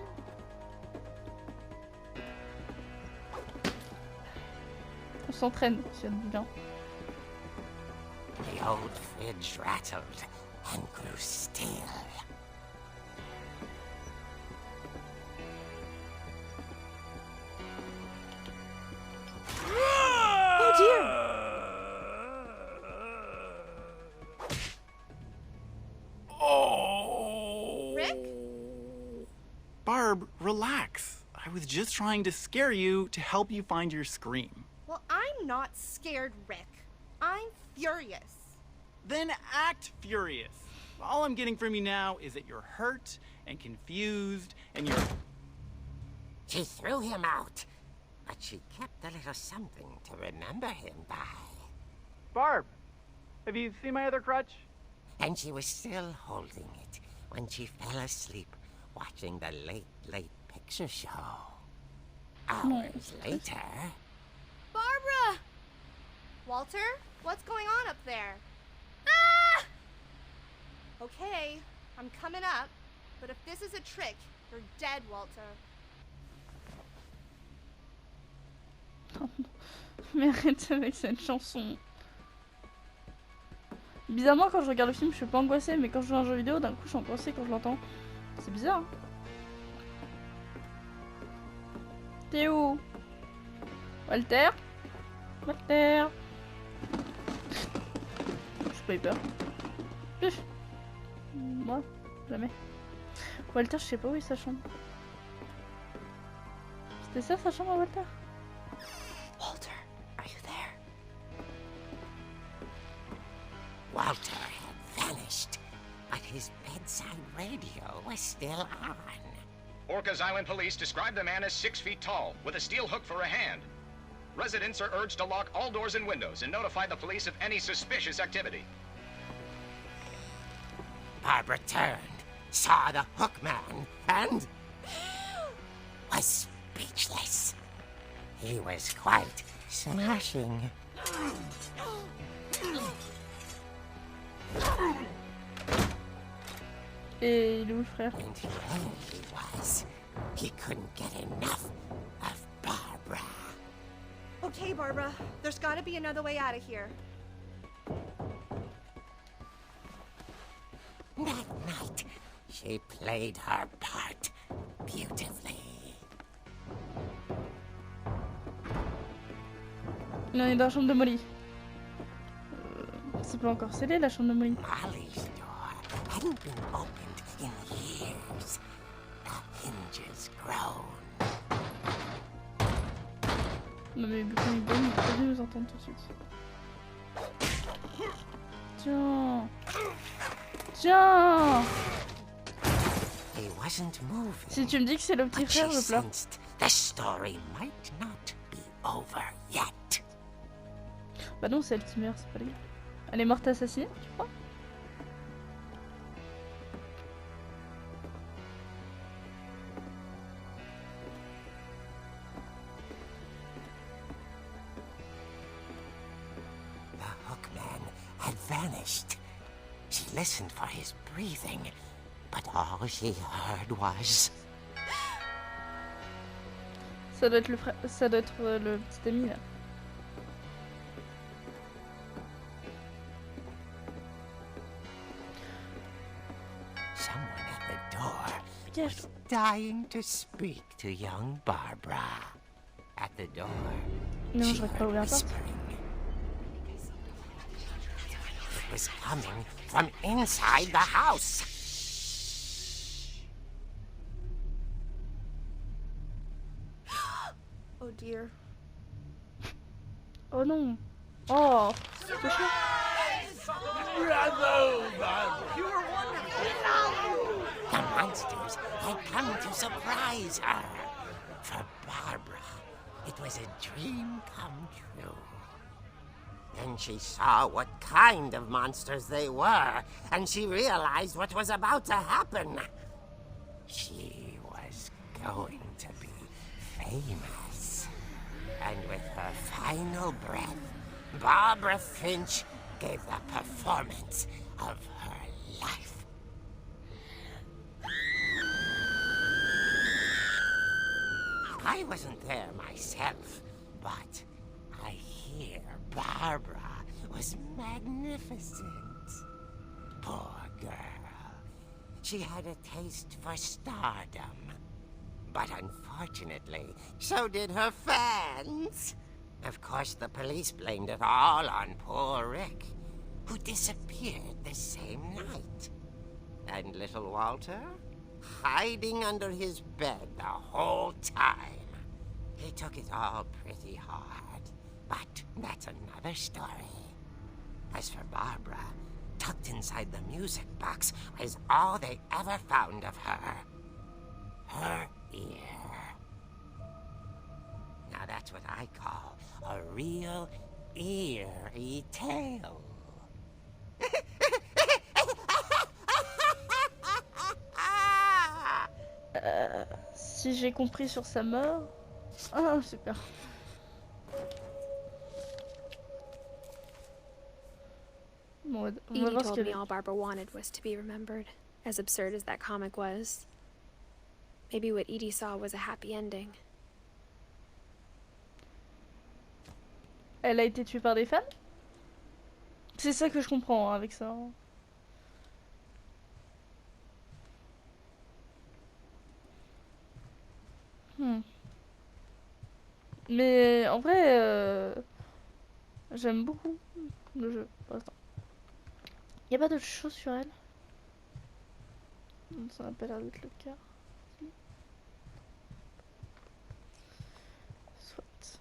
On s'entraîne, c'est bien. The old fridge rattled and grew still. Oh dear! Rick? Barb, relax. I was just trying to scare you to help you find your scream. Well, I'm not scared, Rick. I'm furious. Then act furious. All I'm getting from you now is that you're hurt and confused and you're... She threw him out, but she kept a little something to remember him by. Barb, have you seen my other crutch? And she was still holding it when she fell asleep watching the late picture show. Hours later... Barbara! Walter, what's going on up there? Ah! Okay, I'm coming up, but if this is a trick, you're dead, Walter. Mais arrête avec cette chanson. Bizarrement, quand je regarde le film, je suis pas angoissée, mais quand je joue à un jeu vidéo, d'un coup, je suis angoissée quand je l'entends. C'est bizarre. Hein. T'es où? Walter? Walter? J'ai pas eu peur. Pif. Moi, jamais. Walter, je sais pas où est sa chambre. C'était ça sa chambre, Walter? Walter, are you there? Walter had vanished, but his bedside radio was still on. Orcas Island police describe the man as 6 feet tall, with a steel hook for a hand. Residents are urged to lock all doors and windows and notify the police of any suspicious activity. Barbara turned, saw the hook man, and was speechless. He was quite smashing. Et il est où le frère? And here he was. He couldn't get enough of Barbara. Okay, Barbara, there's gotta be another way out of here. That night, she played her part beautifully. Il en est dans la chambre de Molly. C'est pas encore scellé la chambre de Molly. Molly's door hadn't been opened in years. The hinges groaned. Non mais beaucoup il donne, il peut pas nous entendre tout de suite. Tiens. Tiens. He wasn't moving. Si tu me dis que c'est le petit But she frère, je pleure. sensed the story might not be over yet. Bah non, c'est elle qui meurt, c'est pas lui. Elle est morte assassinée, tu crois? The hookman had vanished. She listened for his breathing, but all she heard was... Ça doit être le frère, ça doit être le petit ami là. Someone at the door Dégage. was dying to speak to young Barbara. At the door, Non, she j'aurais pas heard ouvert la porte. whispering. It was coming from inside the house. dear. Oh non. Oh, c'est chiant. The monsters had come to surprise her. For Barbara, it was a dream come true. Then she saw what kind of monsters they were, and she realized what was about to happen. She was going to be famous. And with her final breath, Barbara Finch gave the performance of her life. I wasn't there myself, but I hear Barbara was magnificent. Poor girl. She had a taste for stardom. But unfortunately, so did her fans. Of course, the police blamed it all on poor Rick, who disappeared the same night. And little Walter? Hiding under his bed the whole time. He took it all pretty hard, but that's another story. As for Barbara, tucked inside the music box was all they ever found of her. Her ear. Now that's what I call a real eerie tale. Si j'ai compris sur sa mort... Ah, super. Bon, on va Edie voir ce told qu'elle me a. all Barbara wanted was to be remembered, as absurd as that comic was. Maybe what Edie saw was a happy ending. Elle a été tuée par des fans? C'est ça que je comprends hein, avec ça. Hmm. Mais en vrai, j'aime beaucoup le jeu pour l'instant. Y a pas d'autre chose sur elle? Ça n'a pas l'air d'être le cas. Soit.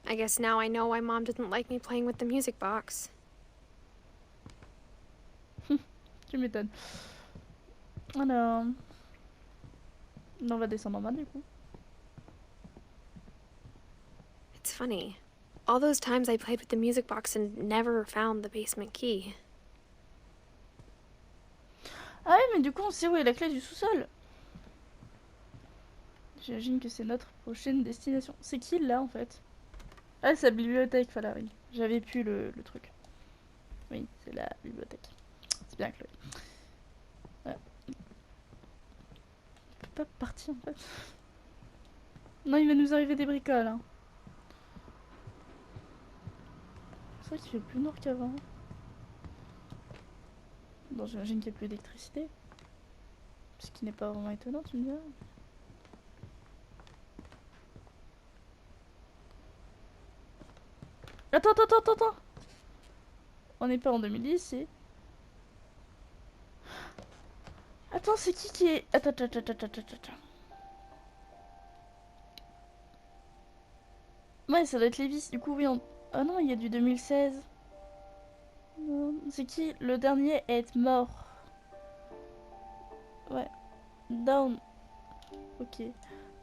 I guess now I know why Mom didn't like me playing with the music box. Tu m'étonnes. Alors... On va descendre en bas du coup. It's funny. All those times I played with the music box and never found the basement key. Ah ouais, mais du coup on sait où est la clé du sous-sol. J'imagine que c'est notre prochaine destination. C'est qui là en fait? Ah, c'est la bibliothèque, Valérie. J'avais plus le truc. Oui, c'est la bibliothèque. C'est bien, Chloé. Ouais. On peut pas partir en fait. Non, il va nous arriver des bricoles. Hein. C'est vrai qu'il fait plus noir qu'avant. Bon, j'imagine qu'il n'y a plus d'électricité. Ce qui n'est pas vraiment étonnant, tu me diras. Attends. On n'est pas en 2010, c'est... Attends, c'est qui est... Attends. Ouais, ça doit être Lévis. Du coup, oui, on... Ah non, il y a du 2016. C'est qui? Le dernier est mort. Ouais. Down. Ok.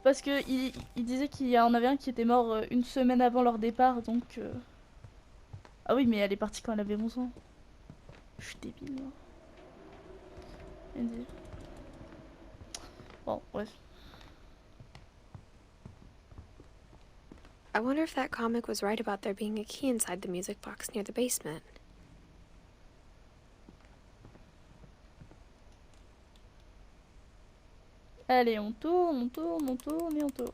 Parce que il disait qu'il y en avait un qui était mort une semaine avant leur départ, donc... Ah oui, mais elle est partie quand elle avait 11 ans. Je suis débile, moi. Bon, bref. I wonder if that comic was right about there being a key inside the music box near the basement. Allez, on tourne et on tourne.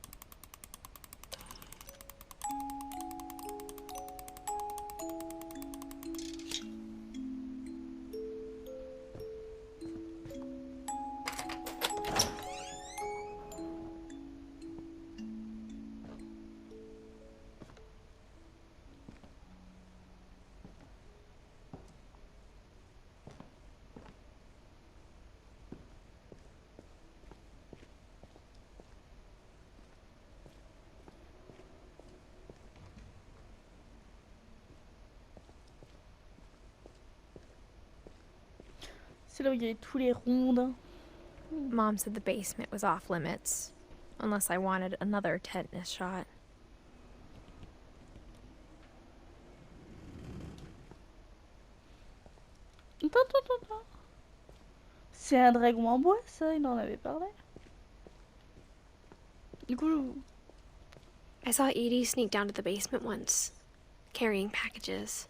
C'est là où il y avait tous les rondins. Mom said the basement was off limits, unless I wanted another tetanus shot. Attends. C'est un dragon en bois, ça, il en avait parlé. Du coup, I saw Edie sneak down to the basement once, carrying packages.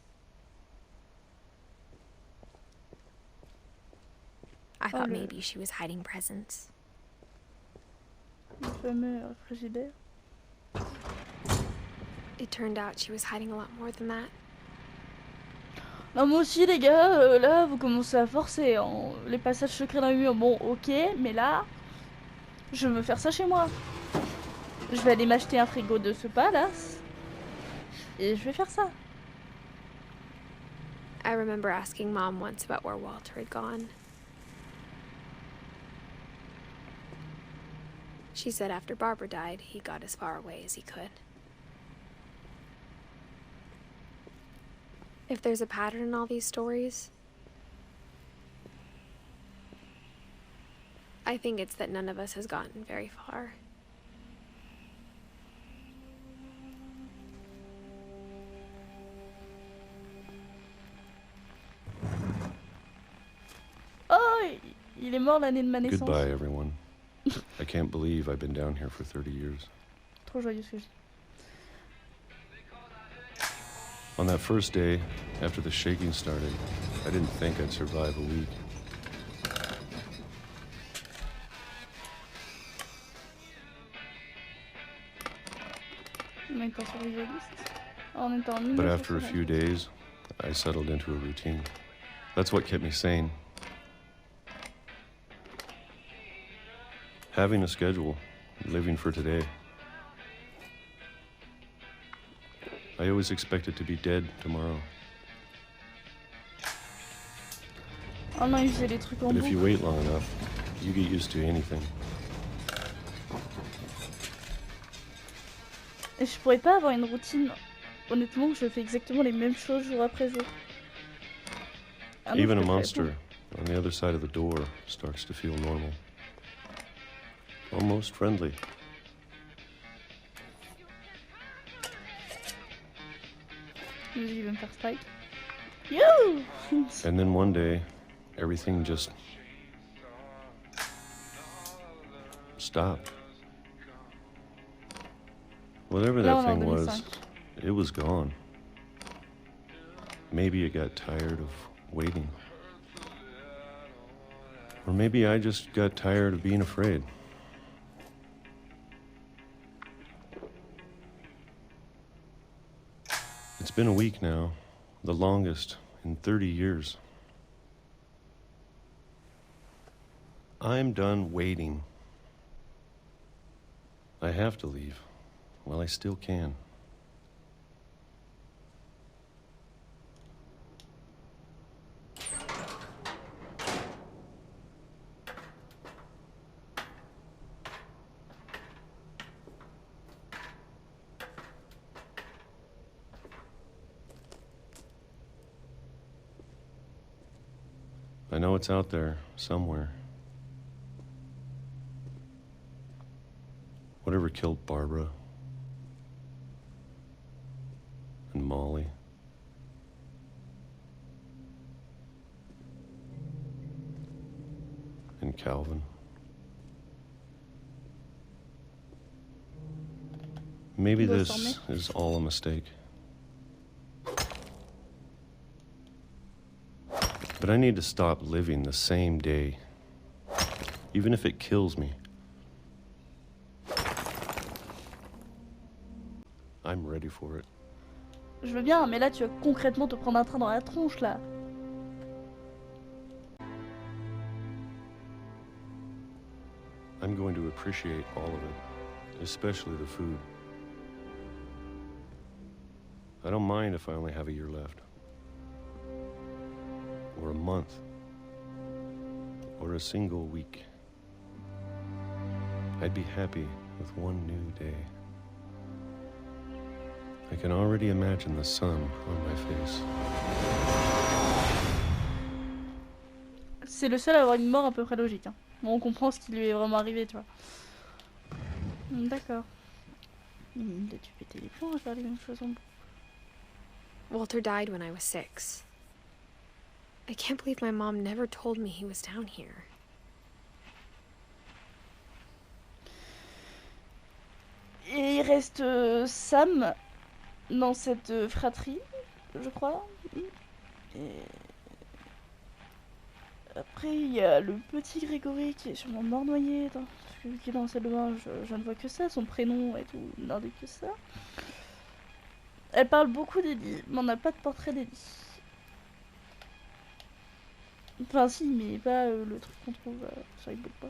I thought maybe she was hiding presents. le fameux frigidaire. It turned out she was hiding a lot more than that. Non, moi aussi, les gars, là, vous commencez à forcer. Hein. Les passages secrets dans le mur, bon, ok, mais là, je veux faire ça chez moi. Je vais aller m'acheter un frigo de ce palace. Et je vais faire ça. I remember asking Mom once about where Walter had gone. She said after Barbara died, he got as far away as he could. If there's a pattern in all these stories, I think it's that none of us has gotten very far. Oh, il est mort l'année de ma naissance. Goodbye, everyone. I can't believe I've been down here for 30 years. Trop joyeux ce que je dis. On that first day, after the shaking started, I didn't think I'd survive a week. En étant survivaliste. En étant But after a few days, I settled into a routine. That's what kept me sane. Having a schedule, living for today. I always expected to be dead tomorrow. Oh non, il faisait des trucs en But if you boucle. wait long enough, you get used to anything. Et je pourrais pas avoir une routine. Honnêtement, je fais exactement les mêmes choses jour après jour. Ah non, Even je a préférais monster on the other side of the door starts to feel normal. Almost friendly. pas. Il va me faire strike. Yo! And then one day, everything just stopped. Whatever Là, that on est en thing was, 2005. it was gone. Maybe it got tired of waiting. Or maybe I just got tired of being afraid. It's been a week now, the longest in 30 years. I'm done waiting. I have to leave while I still can. I know it's out there somewhere. Whatever killed Barbara and Molly and Calvin. Maybe Doit this s'en is all a mistake. But I need to stop living the same day, even if it kills me. I'm ready for it. Je veux bien, mais là tu vas concrètement te prendre un train dans la tronche là. I'm going to appreciate all of it, especially the food. I don't mind if I only have a year left. Or a month. Or a single week. I'd be happy with one new day. I can already imagine the sun on my face. C'est le seul à avoir une mort à peu près logique. Hein. Bon, on comprend ce qui lui est vraiment arrivé, tu vois. D'accord. Il a dû péter les plombs à faire les mêmes choses en boucle. Walter died when I was 6. I can't believe my mom never told me he was down here. Et il reste Sam dans cette fratrie, je crois. Et... Après, il y a le petit Grégory qui est sûrement mort noyé. Parce que vu qu'il est dans la salle de bain, je ne vois que ça. Son prénom et tout, n'indique que ça. Elle parle beaucoup d'Eddie, mais on n'a pas de portrait d'Eddie. Enfin, si, mais pas le truc qu'on trouve sur les bouts de bois.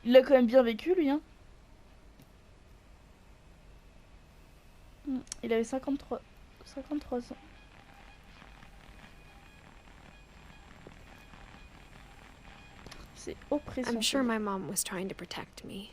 Il a quand même bien vécu, lui, hein. Il avait 53 ans. C'est oppressant. I'm sure my mom was trying to protect me.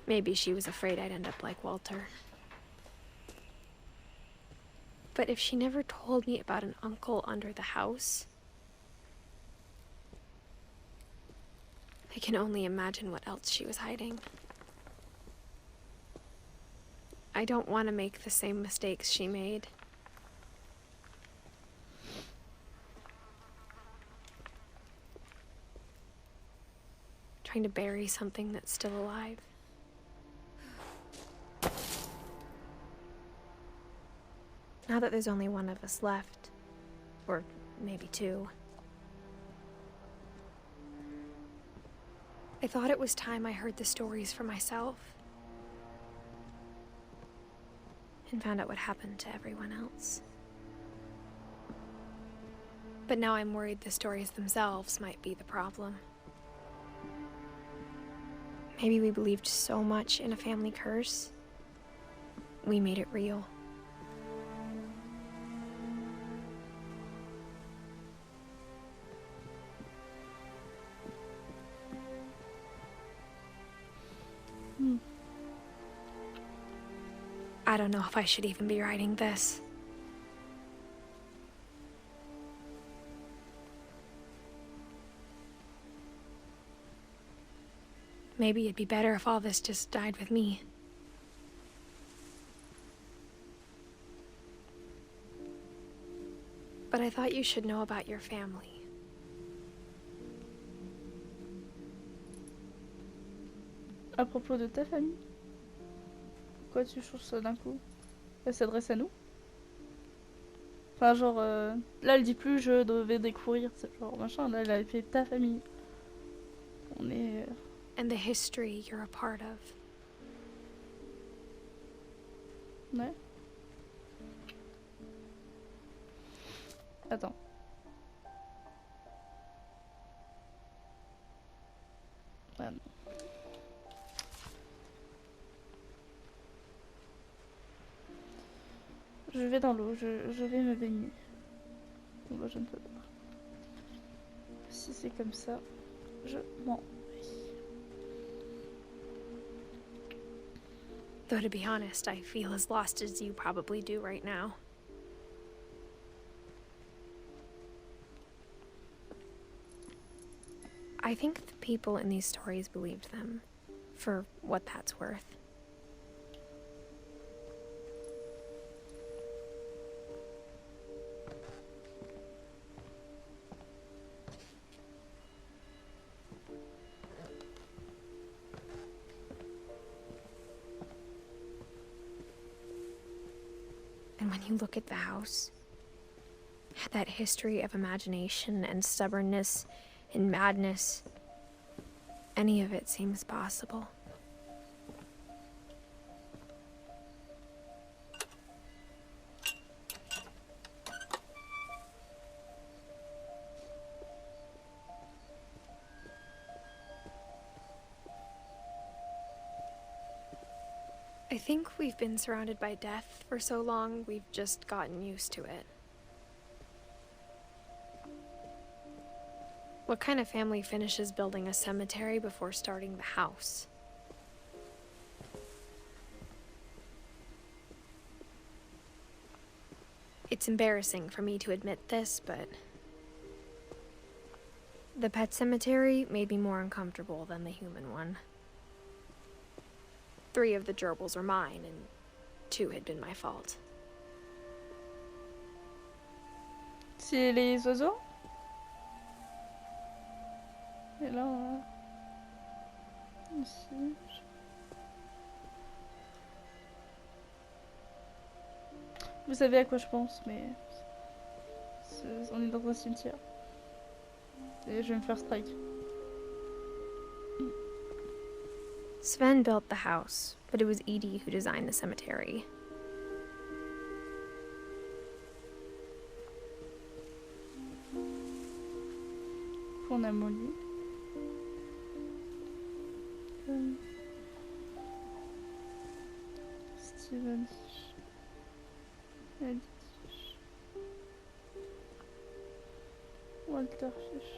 Maybe she was afraid I'd end up like Walter. But if she never told me about an uncle under the house, I can only imagine what else she was hiding. I don't want to make the same mistakes she made. Trying to bury something that's still alive. Now that there's only one of us left, or maybe two, I thought it was time I heard the stories for myself and found out what happened to everyone else. But now I'm worried the stories themselves might be the problem. Maybe we believed so much in a family curse, we made it real. I don't know if I should even be writing this. Maybe it'd be better if all this just died with me. But I thought you should know about your family. À propos de ta famille? Pourquoi tu changes ça d'un coup? Elle s'adresse à nous? Enfin genre, là elle dit plus je devais découvrir, c'est genre machin, là elle a fait ta famille. On est... And the history you're a part of. Ouais. Attends. Ah non. Je vais dans l'eau, je vais me baigner. Bon bah je ne peux pas. Si c'est comme ça, je m'en vais. Though to be honest, I feel as lost as you probably do right now. I think the people in these stories believed them, for what that's worth. And when you look at the house, that history of imagination and stubbornness and madness, any of it seems possible. I think we've been surrounded by death for so long, we've just gotten used to it. What kind of family finishes building a cemetery before starting the house? It's embarrassing for me to admit this, but the pet cemetery made me more uncomfortable than the human one. 3 of the gerbils are mine, and 2 had been my fault. C'est les oiseaux? Et là, ici. Vous savez à quoi je pense, mais on est dans un cimetière. Et je vais me faire strike. Sven built the house, but it was Edie who designed the cemetery. On a Molly. Steven. Edith. Walter Fish.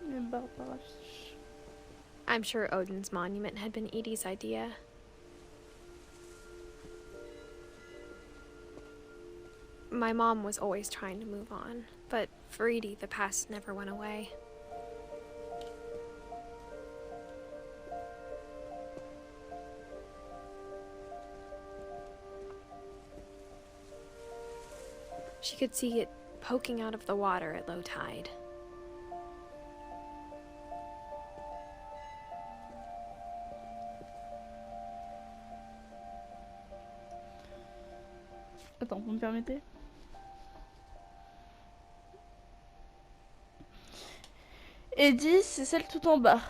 Et Barbara Fish. I'm sure Odin's monument had been Edie's idea. My mom was always trying to move on, but for Edie, the past never went away. She could see it poking out of the water at low tide. Attends, vous me permettez? Eddie, c'est celle tout en bas.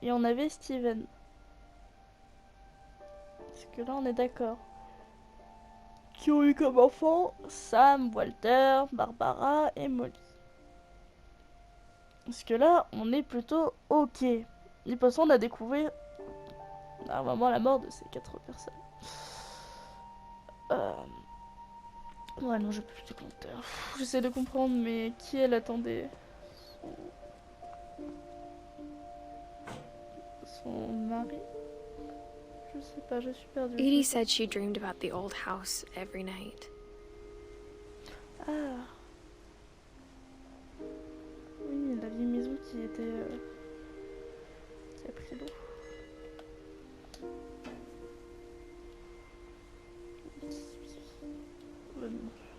Et on avait Steven. Parce que là, on est d'accord. Qui ont eu comme enfant Sam, Walter, Barbara et Molly. Parce que là, on est plutôt ok. Et de toute façon, on a découvert vraiment la mort de ces 4 personnes. Ouais, non, j'ai plus de compteur. J'essaie de comprendre, mais qui elle attendait? Son mari? Je sais pas, je suis perdue. Edie said she dreamed about the old house every night. Ah. Oui, la vieille maison qui était... qui a pris l'eau.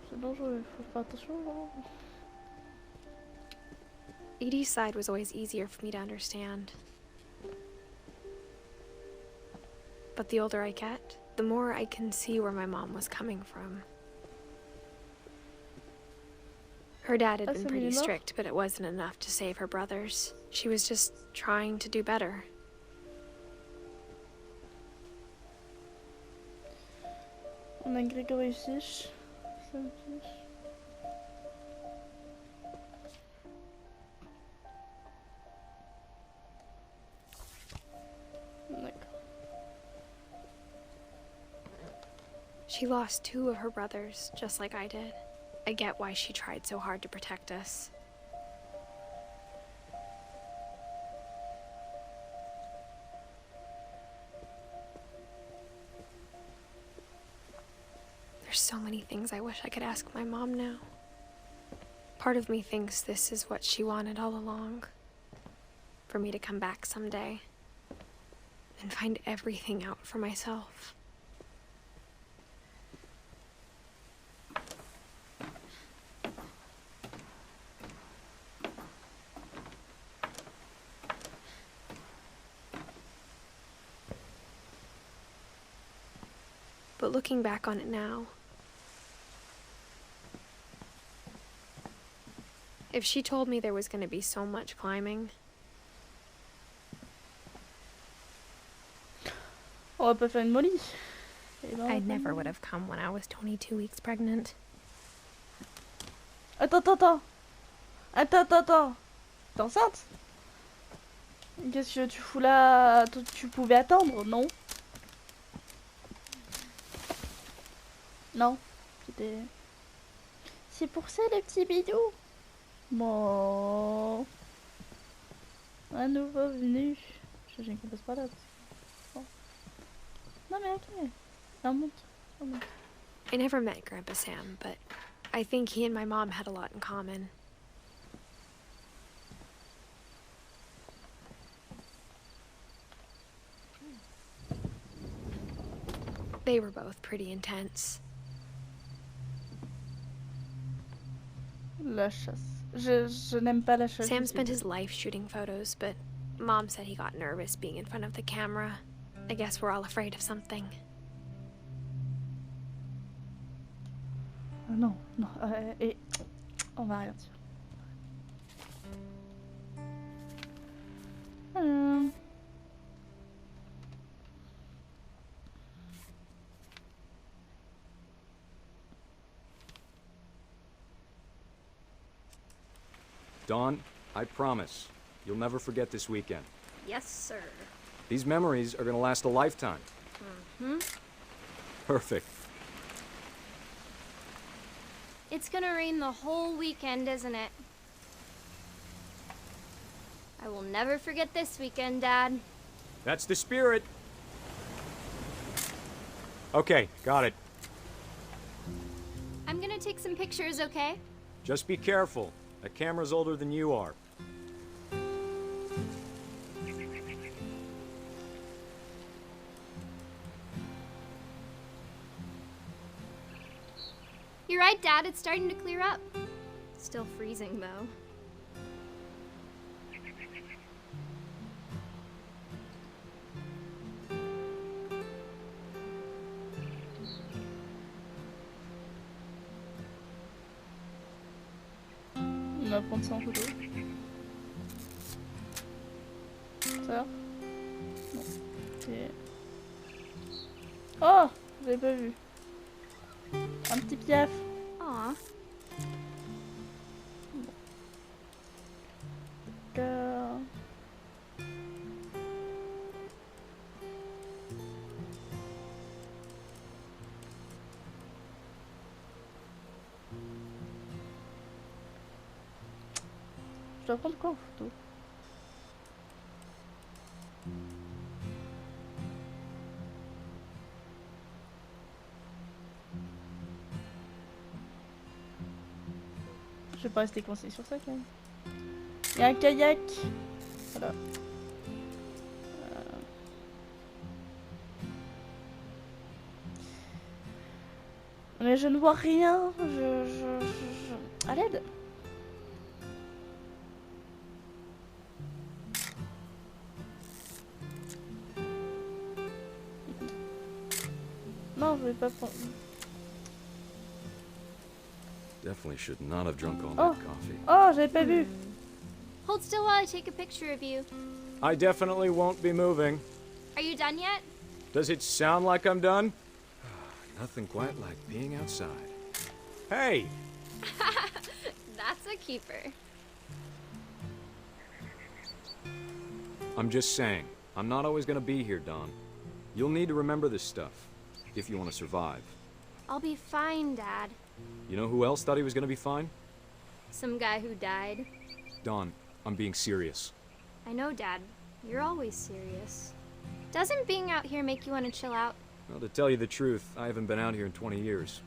C'est dangereux, faut faire attention là. Edie's side was always easier for me to understand. But the older I get, the more I can see where my mom was coming from. Her dad had been pretty strict, but it wasn't enough to save her brothers. She was just trying to do better. On a Gregory Fish. Sam Fish. D'accord. She lost 2 of her brothers, just like I did. I get why she tried so hard to protect us. There's so many things I wish I could ask my mom now. Part of me thinks this is what she wanted all along. For me to come back someday and find everything out for myself. But looking back on it now, if she told me there was going to be so much climbing, On va pas faire une Molly. I never would have come when I was 22 weeks pregnant. Attends. T'es enceinte? Qu'est-ce que tu fous là? Tu pouvais attendre, non? Non. C'était... C'est pour ça le petit bidou. Bon. Un nouveau venu. Je ne comprends pas là. Bon. Non mais ok. On monte. On monte. I never met Grandpa Sam, but I think he and my mom had a lot in common. They were both pretty intense. La chasse. Je n'aime pas la chasse. Sam spent his life shooting photos, but Mom said he got nervous being in front of the camera. I guess we're all afraid of something. Non, non. Et on va rien dire. Dawn, I promise, you'll never forget this weekend. Yes, sir. These memories are gonna last a lifetime. Mm-hmm. Perfect. It's gonna rain the whole weekend, isn't it? I will never forget this weekend, Dad. That's the spirit. Okay, got it. I'm gonna take some pictures, okay? Just be careful. That camera's older than you are. You're right, Dad. It's starting to clear up. Still freezing, though. On va prendre ça en photo. Ça? Non. Ok. Oh! J'avais pas vu. Un petit piaf. Aw. Je dois prendre quoi en photo? Je vais pas rester coincé sur ça quand même. Il y a un kayak. Voilà. Mais je ne vois rien. À l'aide. Non, je vais pas prendre. Definitely should not have drunk all Oh. that coffee. Oh, j'avais pas vu. Hold still while I take a picture of you. I definitely won't be moving. Are you done yet? Does it sound like I'm done? Nothing quite like being outside. Hey! That's a keeper. I'm just saying, I'm not always gonna be here, Dawn. You'll need to remember this stuff, if you want to survive. I'll be fine, Dad. You know who else thought he was gonna be fine? Some guy who died. Dawn, I'm being serious. I know, Dad. You're always serious. Doesn't being out here make you want to chill out? Well, to tell you the truth, I haven't been out here in 20 years.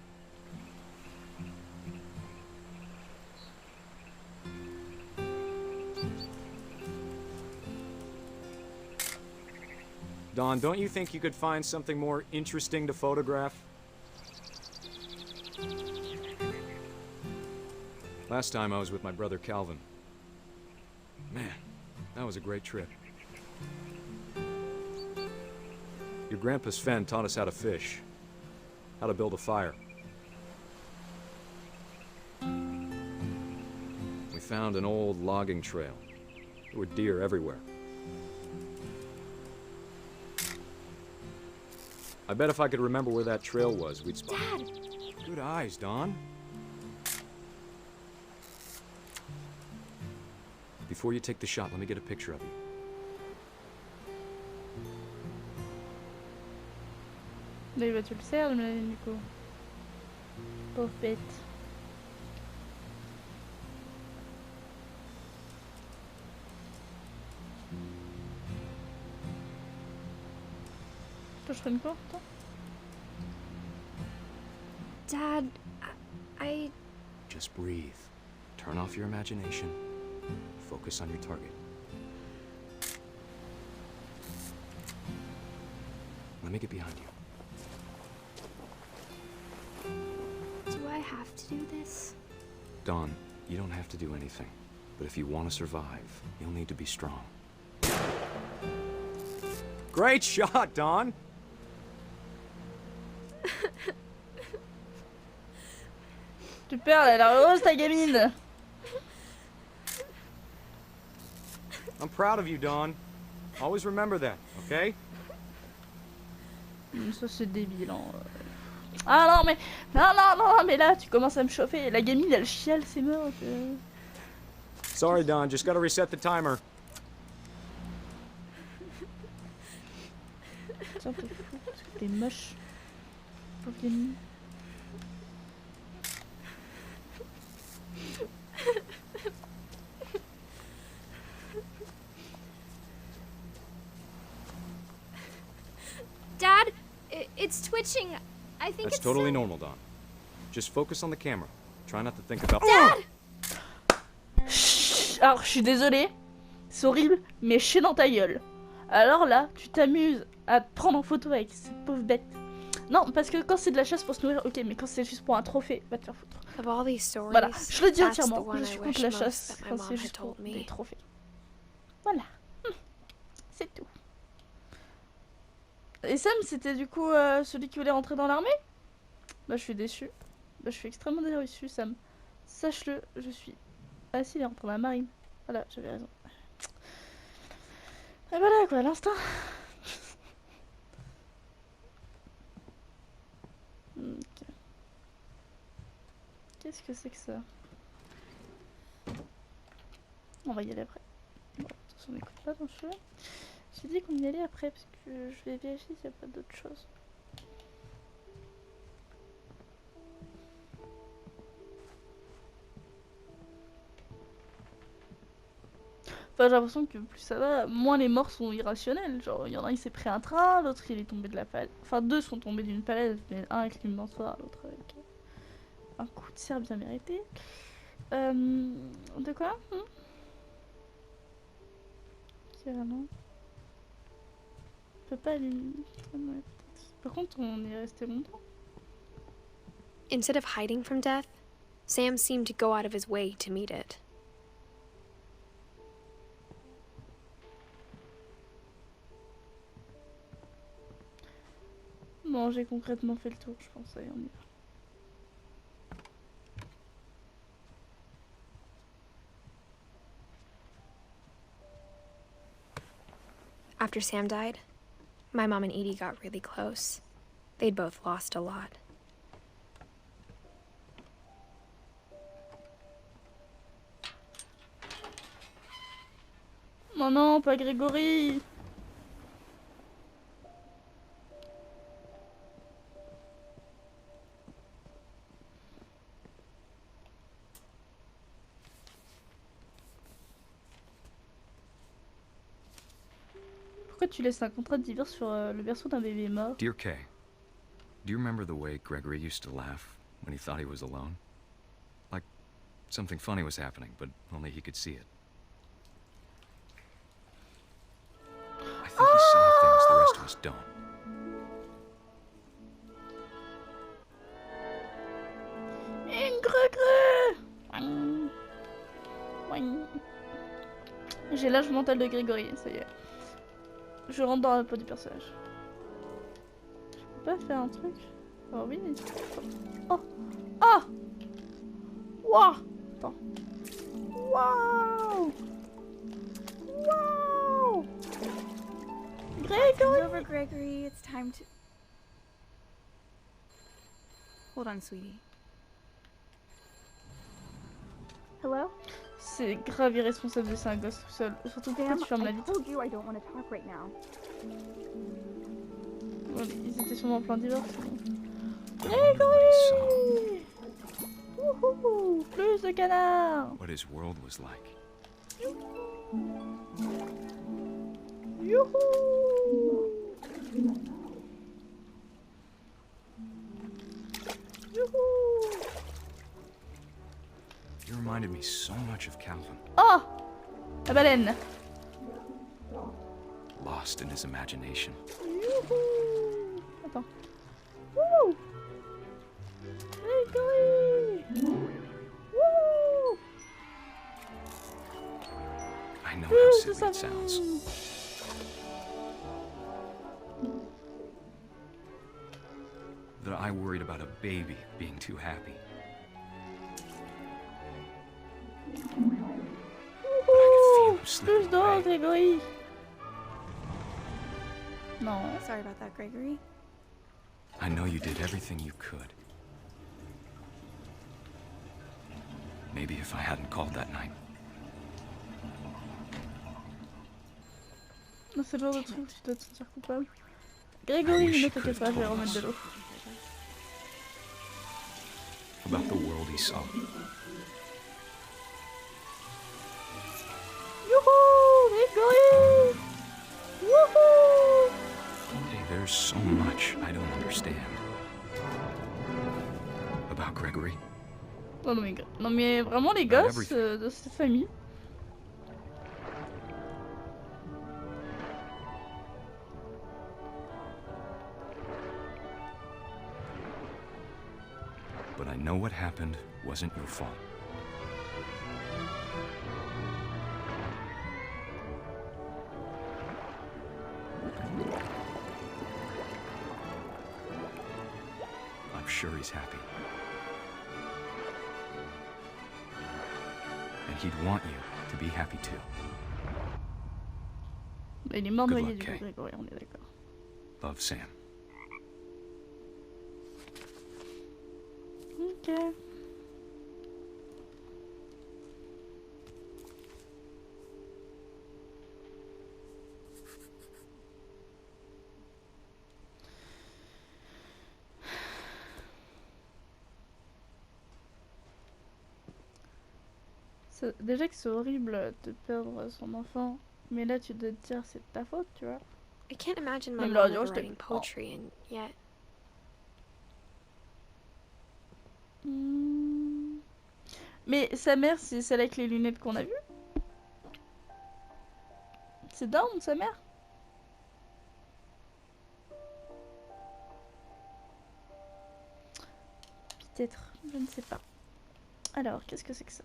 Dawn, don't you think you could find something more interesting to photograph? Last time I was with my brother Calvin. Man, that was a great trip. Your grandpa Sven taught us how to fish, how to build a fire. We found an old logging trail. There were deer everywhere. I bet if I could remember where that trail was, we'd spot. Dad! Good eyes, Dawn. Before you take the shot, let me get a picture of you. Mais bah, tu le sais, du coup. Pauvre bête. Toi, je ferais une quoi, toi? Dad, I... Just breathe. Turn off your imagination. Focus on your target. Let me get behind you. Do I have to do this? Dawn, you don't have to do anything. But if you want to survive, you'll need to be strong. Great shot, Dawn! Super, elle a l'air heureuse, ta gamine. I'm proud of you, Dawn. Always remember that, okay? Ça c'est débile. Hein. Ah non mais non mais là tu commences à me chauffer. La gamine elle chiale, c'est mort. Sorry, Dawn. Just gotta reset the timer. Tiens, t'es fou parce que t'es moche. Pauvre gamine. Dad, it's twitching. I think That's it's totally normal, Dawn. Just focus on the camera. Try not to think about. Dad! Chut. Alors je suis désolée, c'est horrible, mais chie dans ta gueule. Alors là, tu t'amuses à te prendre en photo avec cette pauvre bête. Non, parce que quand c'est de la chasse pour se nourrir, ok, mais quand c'est juste pour un trophée, va te faire foutre. Of all these stories, Voilà, je le dis that's the entièrement, one je I suis wish contre la most chasse that my quand mom c'est had juste pour told me. des trophées. Voilà, c'est tout. Et Sam, c'était du coup celui qui voulait rentrer dans l'armée? Bah je suis déçue. Bah je suis extrêmement déçue, Sam. Sache-le, je suis... Ah si, il est rentré dans la marine. Voilà, j'avais raison. Et voilà quoi, l'instinct. Ok. Qu'est-ce que c'est que ça? On va y aller après. Bon, attention, on n'écoute pas dans le jeu. J'ai dit qu'on y allait après parce que je vais vérifier s'il n'y a pas d'autre chose. Enfin, j'ai l'impression que plus ça va, moins les morts sont irrationnels. Genre, il y en a, il s'est pris un train, l'autre il est tombé de la falaise. Enfin, deux sont tombés d'une falaise, mais un avec une balançoire, l'autre avec un coup de serre bien mérité. De quoi? Carrément. Je peux pas aller. Par contre, on est resté longtemps. Instead of hiding from death, Sam seemed to go out of his way to meet it. Bon, j'ai concrètement fait le tour, je pense. Allez, on y va. After Sam died, my mom and Edie got really close. They'd both lost a lot. Oh non, pas Grégory! Pourquoi tu laisses un contrat de divorce sur le berceau d'un bébé mort? Dear Kay, do you remember the way Gregory used to laugh when he thought he was alone? Like something funny was happening, but only he could see it. I think he saw things the rest of us don't. J'ai l'âge mental de Grégory, ça y est. Je rentre dans la peau du personnage. Je peux pas faire un truc? Oh oui, mais... Oh! Oh! Waouh! Attends. Waouh! Waouh! Grégory! It's over, Gregory. It's time to... Hold on, sweetie. Hello? C'est grave irresponsable de laisser un gosse tout seul. Surtout pourquoi tu fermes la vitre. Ils étaient sûrement en plein divorce. I wonder what he saw, Wouhou! Plus de canards! what his world was like. Youhou! Youhou! You reminded me so much of Calvin, Oh! La baleine! lost in his imagination. Youhou! Attends. Wouhou! Grégory! Wouhou! I know how Plus de silly it sounds. savon! That I worried about a baby being too happy. Wouhou! Plus slipping d'eau, away. Grégory! Non. Sorry about that, Gregory. I know you did everything you could. Maybe if I hadn't called that night. Non, c'est le genre de truc où tu dois te sentir coupable. Grégory, ne t'inquiète pas, je vais remettre de l'eau. About the world he saw. Youhou! Grégory! Wouhou! Hey, there's so much I don't understand. About Gregory. Non mais vraiment les gosses de cette famille. But I know what happened wasn't your fault. I'm sure he's happy. And he'd want you to be happy too. Il est mort Good noyé luck, du coup, Kay. Grégory, on est d'accord. Love, Sam. Ok. Déjà que c'est horrible de perdre son enfant, mais là tu dois te dire c'est de ta faute, tu vois. I can't imagine my Mais mom là, ever je te- writing poetry, and yet Hmm. Mais sa mère, c'est celle avec les lunettes qu'on a vues. C'est Dawn, sa mère. Peut-être, je ne sais pas. Alors, qu'est-ce que c'est que ça?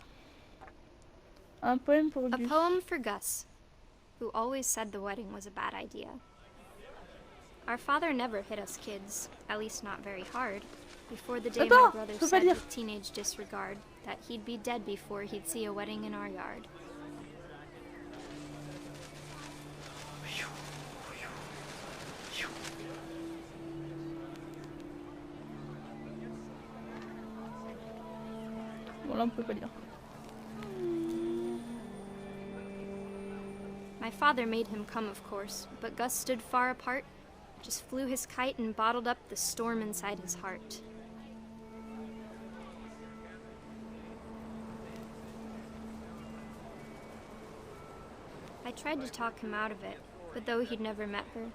Un poème pour A Gus. poem for Gus, who always said the wedding was a bad idea. Our father never hit us kids, at least not very hard, before the day my Attends, brother je peux pas said lire. with teenage disregard that he'd be dead before he'd see a wedding in our yard. Bon, là, on peut pas lire. My father made him come, of course, but Gus stood far apart, just flew his kite and bottled up the storm inside his heart. I tried to talk him out of it, but though he'd never met her,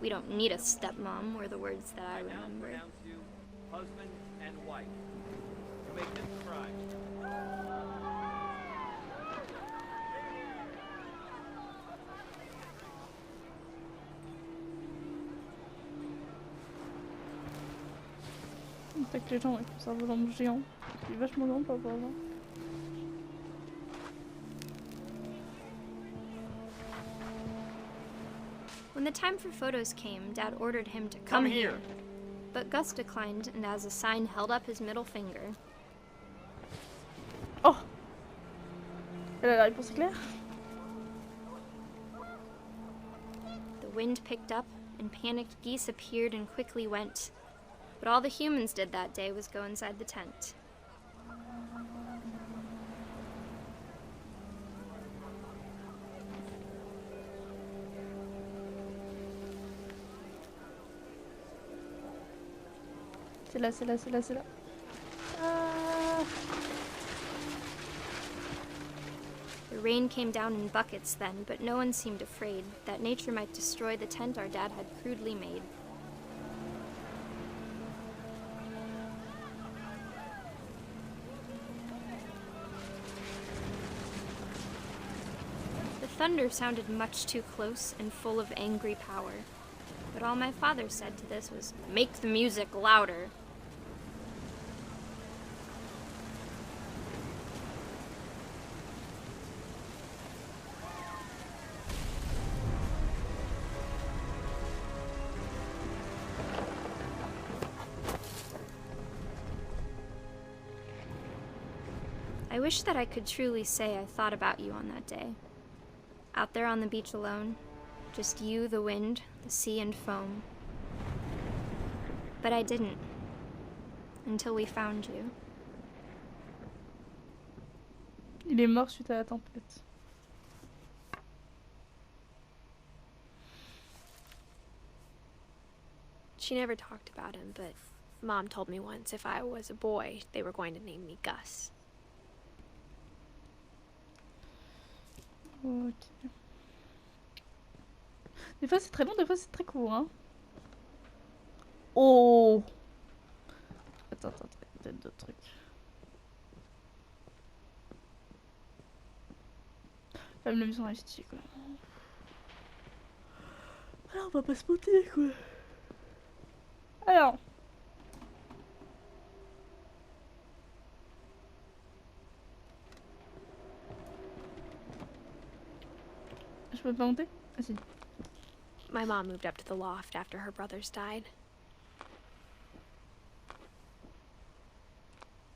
"We don't need a stepmom," were the words that I remember. Down to husband and wife. To make them cry. Fait que les gens ils font ça volant géant. Il est vachement grand par rapport à avant. When the time for photos came, Dad ordered him to come here. But Gus declined, and as a sign held up his middle finger. Oh! Elle a la réponse claire. The wind picked up, and panicked geese appeared and quickly went. But all the humans did that day was go inside the tent. C'est là, c'est là, c'est là, c'est là. Ah. The rain came down in buckets then, but no one seemed afraid that nature might destroy the tent our dad had crudely made. The thunder sounded much too close and full of angry power, but all my father said to this was, "Make the music louder." I wish that I could truly say I thought about you on that day. Out there on the beach alone, just you, the wind, the sea, and foam. But I didn't, until we found you. Il est mort suite à la tempête. She never talked about him, but Mom told me once if I was a boy, they were going to name me Gus. Ok. Des fois c'est très long, des fois c'est très court, hein. Oh. Attends, peut-être d'autres trucs. Même la maison est stylée, quoi. Alors on va pas se mentir, quoi. Alors. Je peux pas monter? Ah si. My mom moved up to the loft after her brothers died.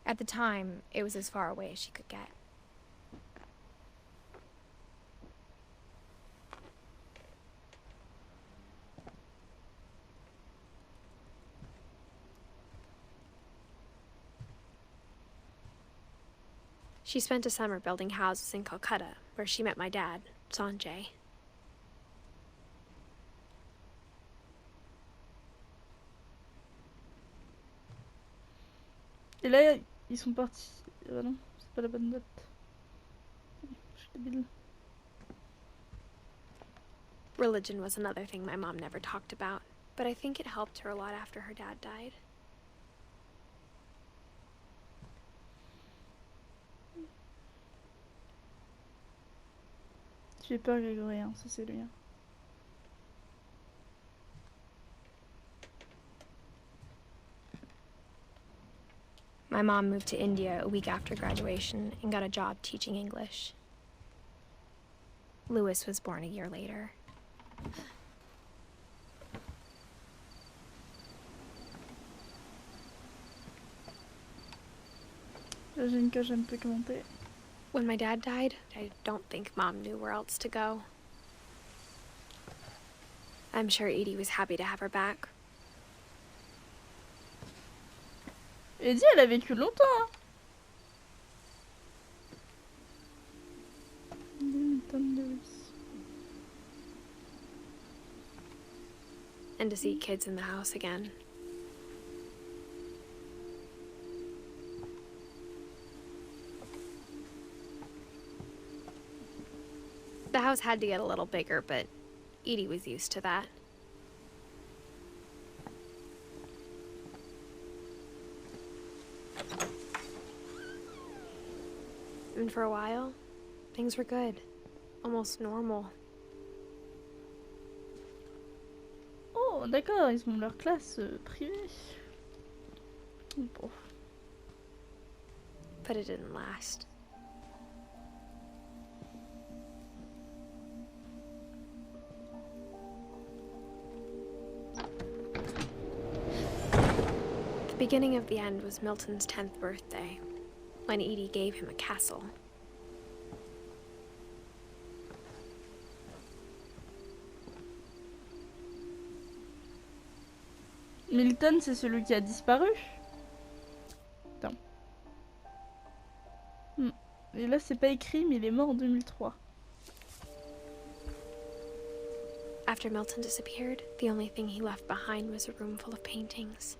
At the time, it was as far away as she could get. She spent a summer building houses in Calcutta, where she met my dad, Sanjay. Et là, ils sont partis. Ah non, c'est pas la bonne note. Je suis débile. Religion was another thing my mom never talked about, but I think it helped her a lot after her dad died. Tu fais peur, Grégory, hein, ça c'est lui. Hein. My mom moved to India a week after graduation and got a job teaching English. Louis was born a year later. J'ai une cage un peu commentée. When my dad died, I don't think Mom knew where else to go. I'm sure Edie was happy to have her back. Eddie, elle a vécu longtemps, hein. And to see kids in the house again. The house had to get a little bigger, but Edie was used to that. And for a while, things were good. Almost normal. Oh, d'accord, ils ont leur classe privée. Bon. But it didn't last. The beginning of the end was Milton's 10th birthday, when Edie gave him a castle. Milton, c'est celui qui a disparu? Attends. Et là, c'est pas écrit, mais il est mort en 2003. After Milton disappeared, the only thing he left behind was a room full of paintings.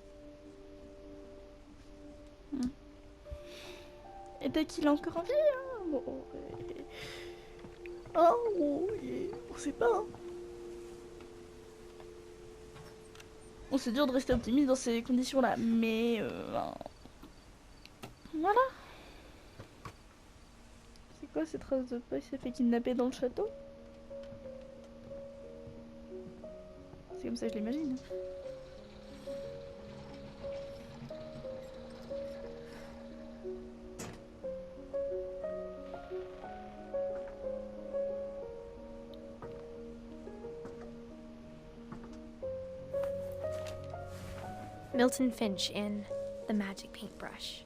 Et dès qu'il est encore en vie, hein, bon, oh, on sait pas. Hein. Bon, c'est dur de rester optimiste dans ces conditions-là, mais voilà. C'est quoi cette trace de pas? Il s'est fait kidnapper dans le château? C'est comme ça que je l'imagine. Milton Finch in The Magic Paintbrush.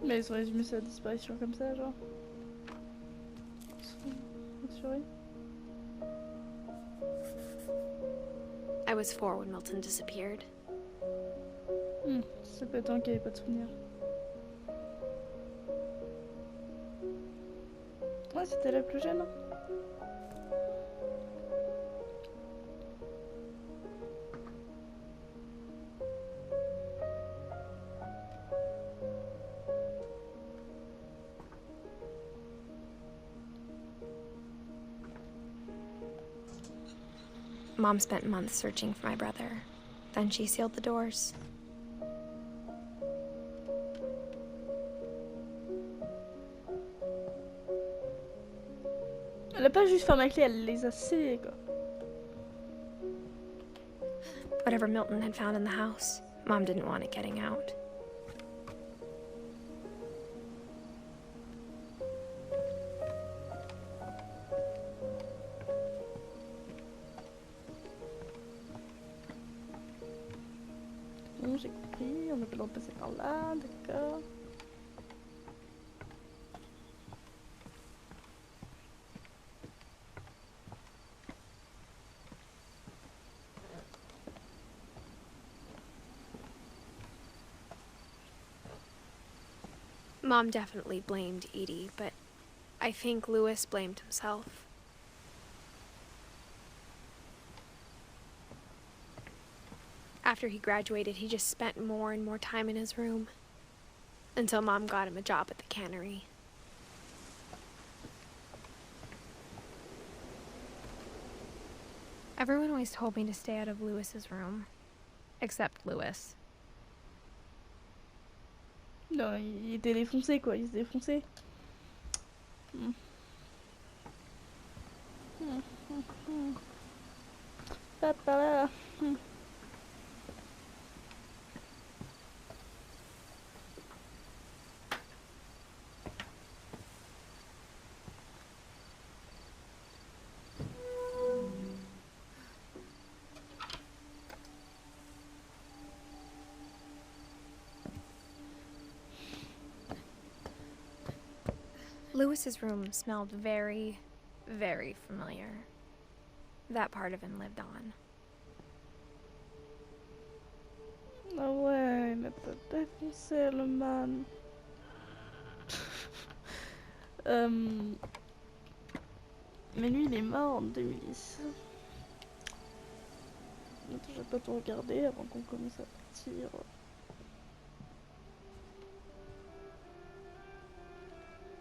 Mais ils ont résumé sa disparition comme ça, genre. Assuré. I was 4 when Milton disappeared. Ça peut être un qu'il n'y avait pas de souvenir. Ouais, c'était la plus jeune. Hein. Mom spent months searching for my brother. Then she sealed the doors. Elle a pas juste fermé la clé, elle les a scellés, quoi. Whatever Milton had found in the house, Mom didn't want it getting out. Bon, j'ai compris, on n'a pas le droit de passer par là, d'accord. Mom definitely blamed Edie, but I think Louis blamed himself. After he graduated, he just spent more and more time in his room. Until Mom got him a job at the cannery. Everyone always told me to stay out of Louis's room. Except Louis. Non, il était défoncé, quoi, il se défonçait. Pas par là. Louis's room smelled very, very familiar. That part of him lived on. Ah ouais, il m'a pas défoncé le man. Mais lui, il est mort en 2010. Attends, je vais pas tout regarder avant qu'on commence à partir.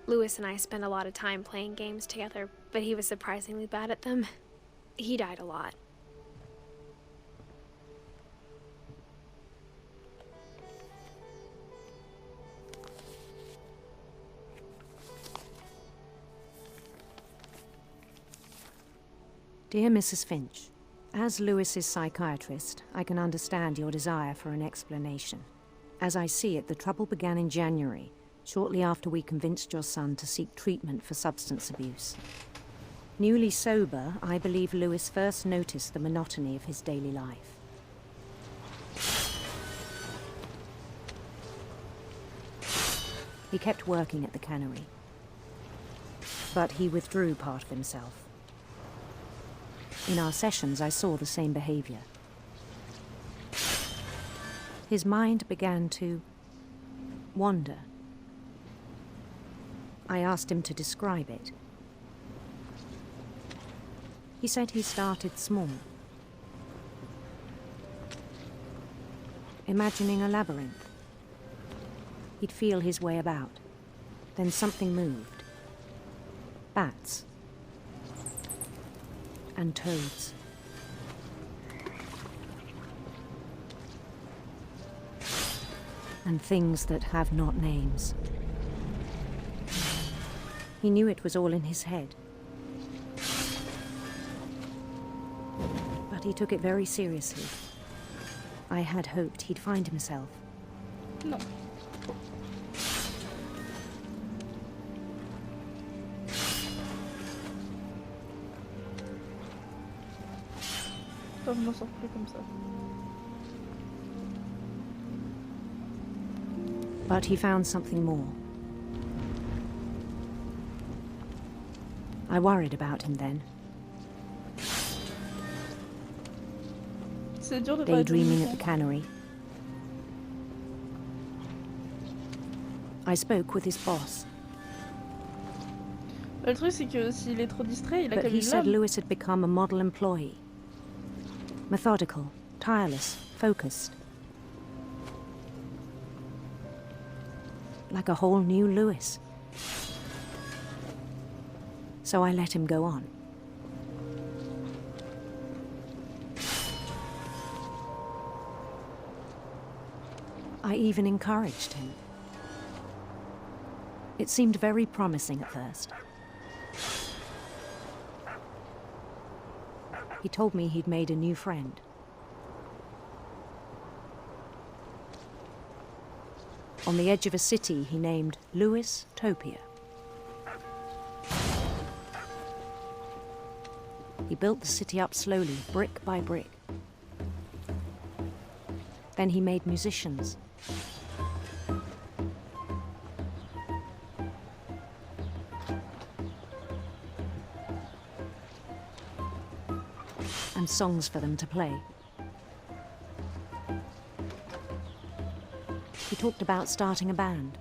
Louis and I spent a lot of time playing games together, but he was surprisingly bad at them. He died a lot. Dear Mrs. Finch, as Louis's psychiatrist, I can understand your desire for an explanation. As I see it, the trouble began in January, shortly after we convinced your son to seek treatment for substance abuse. Newly sober, I believe Lewis first noticed the monotony of his daily life. He kept working at the cannery, but he withdrew part of himself. In our sessions, I saw the same behavior. His mind began to wander. I asked him to describe it. He said he started small, imagining a labyrinth. He'd feel his way about. Then something moved. Bats. And toads. And things that have not names. He knew it was all in his head. But he took it very seriously. I had hoped he'd find himself. No. Je m'en sors plus comme ça. But he found something more. I worried about him then. C'est dur de Daydreaming at the cannery. I spoke with his boss. Le truc c'est que s'il est trop distrait, il a But comme he une said lame. Lewis had become a model employee. Methodical, tireless, focused. Like a whole new Lewis. So I let him go on. I even encouraged him. It seemed very promising at first. He told me he'd made a new friend. On the edge of a city he named Lewis Topia. He built the city up slowly, brick by brick. Then he made musicians. And songs for them to play. He talked about starting a band.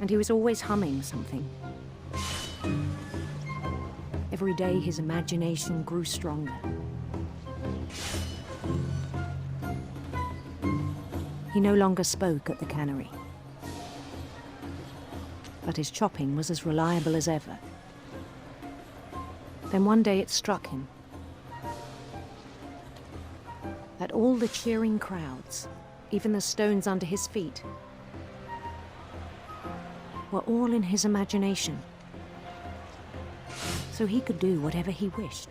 And he was always humming something. Every day his imagination grew stronger. He no longer spoke at the cannery. But his chopping was as reliable as ever. Then one day it struck him that all the cheering crowds, even the stones under his feet, were all in his imagination. So he could do whatever he wished.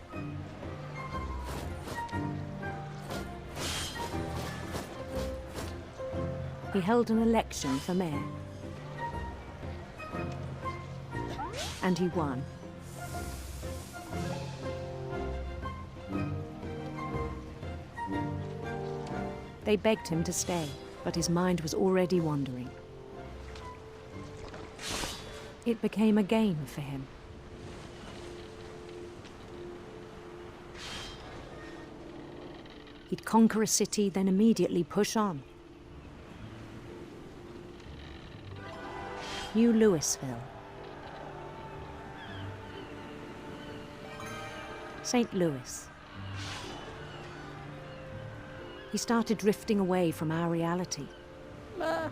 He held an election for mayor. And he won. They begged him to stay, but his mind was already wandering. It became a game for him. He'd conquer a city, then immediately push on. New Louisville. St. Louis. He started drifting away from our reality. Ah.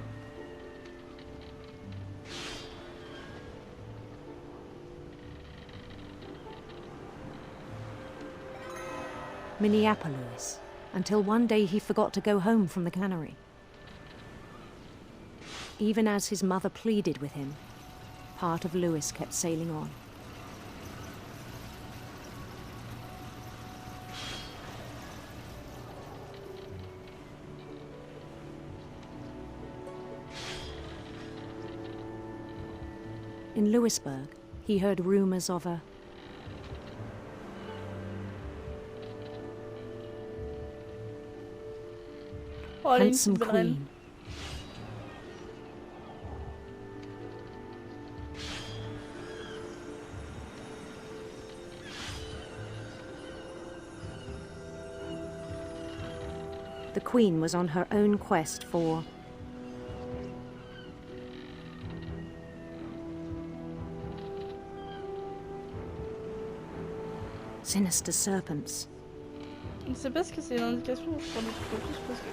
Minneapolis, until one day he forgot to go home from the cannery. Even as his mother pleaded with him, part of Lewis kept sailing on. In Louisburg, he heard rumors of a Oh, elle est une handsome petite belle reine. queen. The queen was on her own quest for sinister serpents. Je ne sais pas ce que c'est une indication pour les focus parce que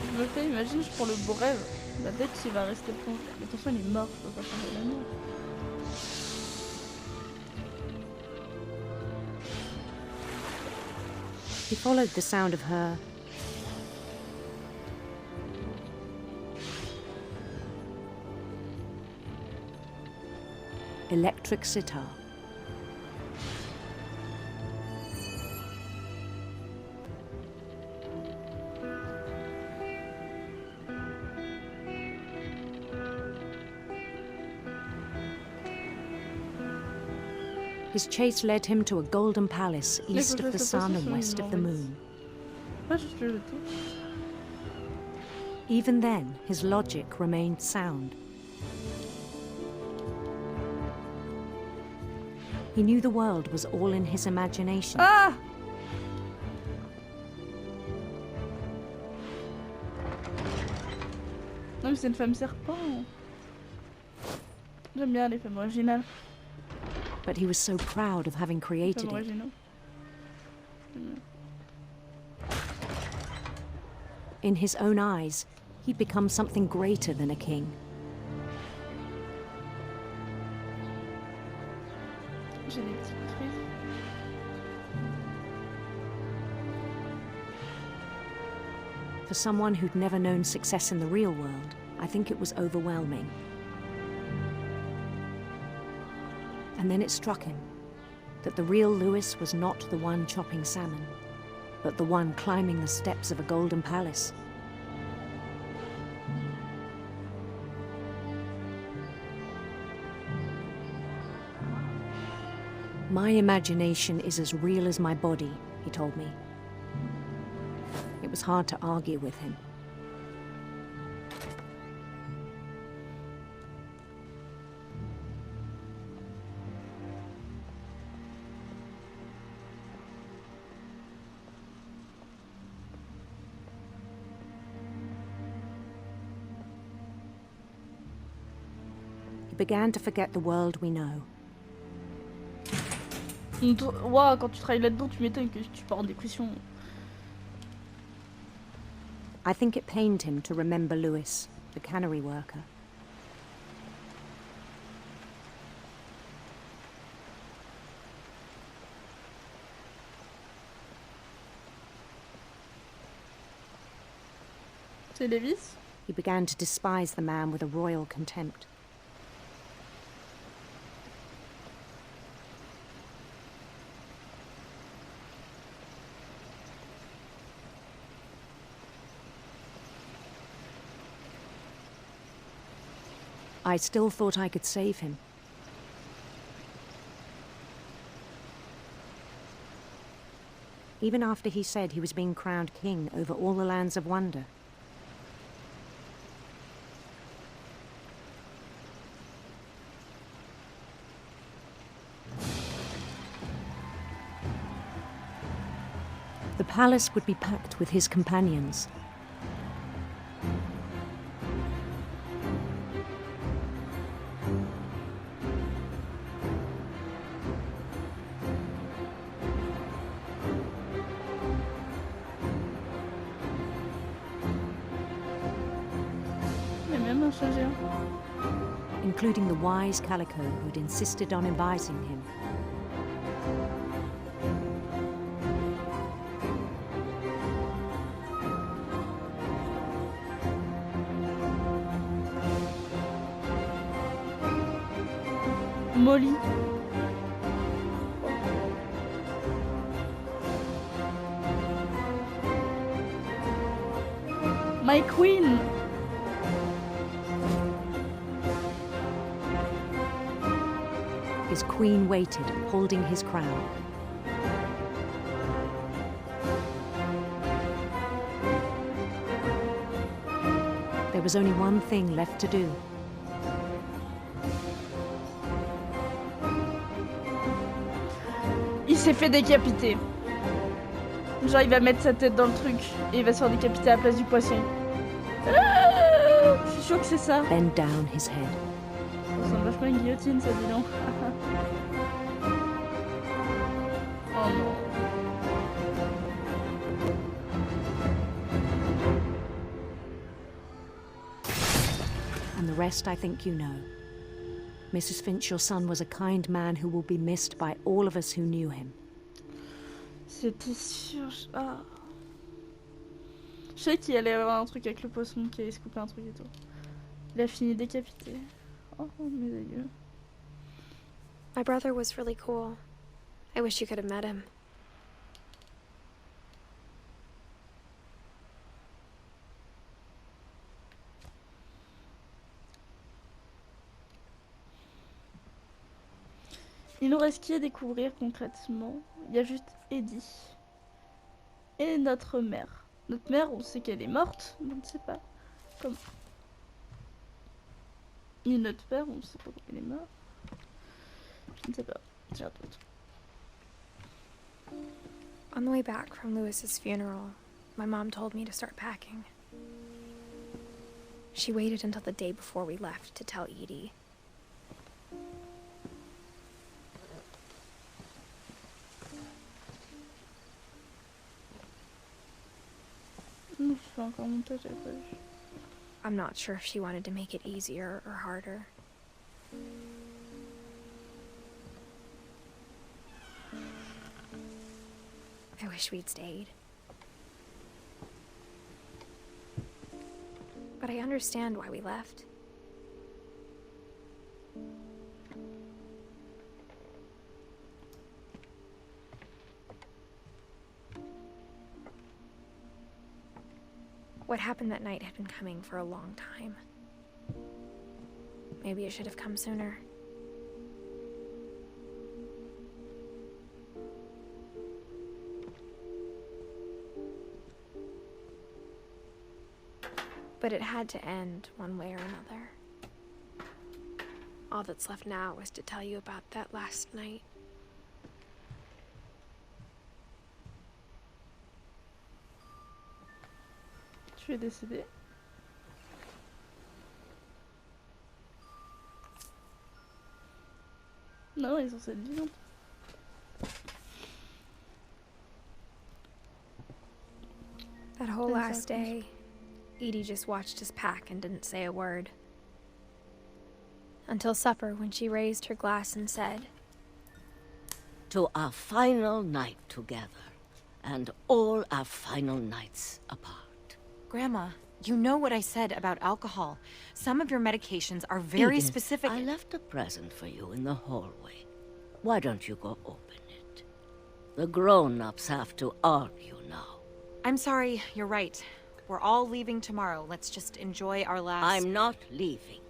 je me fais imaginer, je prends le beau rêve, la bête qui va rester plongée. Mais attention, il est mort, je peux pas changer la nuit. He followed the sound of her electric sitar. His chase led him to a golden palace east of the sun and west of the moon. Even then, his logic remained sound. He knew the world was all in his imagination. Ah! Non mais c'est une femme serpent. J'aime bien les femmes originales. But he was so proud of having created it. Originaux. In his own eyes, he'd become something greater than a king. J'ai des petites crises. For someone who'd never known success in the real world, I think it was overwhelming. And then it struck him that the real Louis was not the one chopping salmon, but the one climbing the steps of a golden palace. My imagination is as real as my body, he told me. It was hard to argue with him. He began to forget the world we know. Ouah, quand tu travailles là-dedans, tu m'étonnes que tu pars en dépression. I think it pained him to remember Louis, the cannery worker. C'est Lévis? He began to despise the man with a royal contempt. I still thought I could save him. Even after he said he was being crowned king over all the lands of wonder. The palace would be packed with his companions. Including the wise Calico who'd insisted on advising him. Molly. My queen. his queen waited, holding his crown. There was only one thing left to do. Il s'est fait décapiter. Genre il va mettre sa tête dans le truc et il va se faire décapiter à la place du poisson. Je suis sûre que c'est ça. Bend down his head. Ça ressemble vachement à une guillotine, ça, dis donc. Oh non. And the rest I think you know. Mrs. Finch, your son was a kind man who will be missed by all of us who knew him. C'était sûr. Ah. Je sais qu'il allait avoir un truc avec le poisson, qui allait se couper un truc et tout. Il a fini décapité. Oh, mes aïeux. My brother was really cool. I wish you could have met him. Il nous reste qui à découvrir concrètement? Il y a juste Eddie. Et notre mère. Notre mère, on sait qu'elle est morte, mais on ne sait pas comment. Et notre père, on ne sait pas comment il est mort. Je ne sais pas. J'ai un doute. On the way back from Lewis's funeral, my mom told me to start packing. She waited until the day before we left to tell Edie. I'm not sure if she wanted to make it easier or harder. I wish we'd stayed. But I understand why we left. What happened that night had been coming for a long time. Maybe it should have come sooner. But it had to end one way or another. All that's left now is to tell you about that last night. Tu es décédé. Non, ils sont cette vivante. That whole last day, Edie just watched us pack and didn't say a word. Until supper, when she raised her glass and said, "To our final night together, and all our final nights apart." Grandma, you know what I said about alcohol. Some of your medications are very Edith, specific. I left a present for you in the hallway. Why don't you go open it? The grown-ups have to argue now. I'm sorry, you're right. We're all leaving tomorrow. Let's just enjoy our last... I'm not leaving.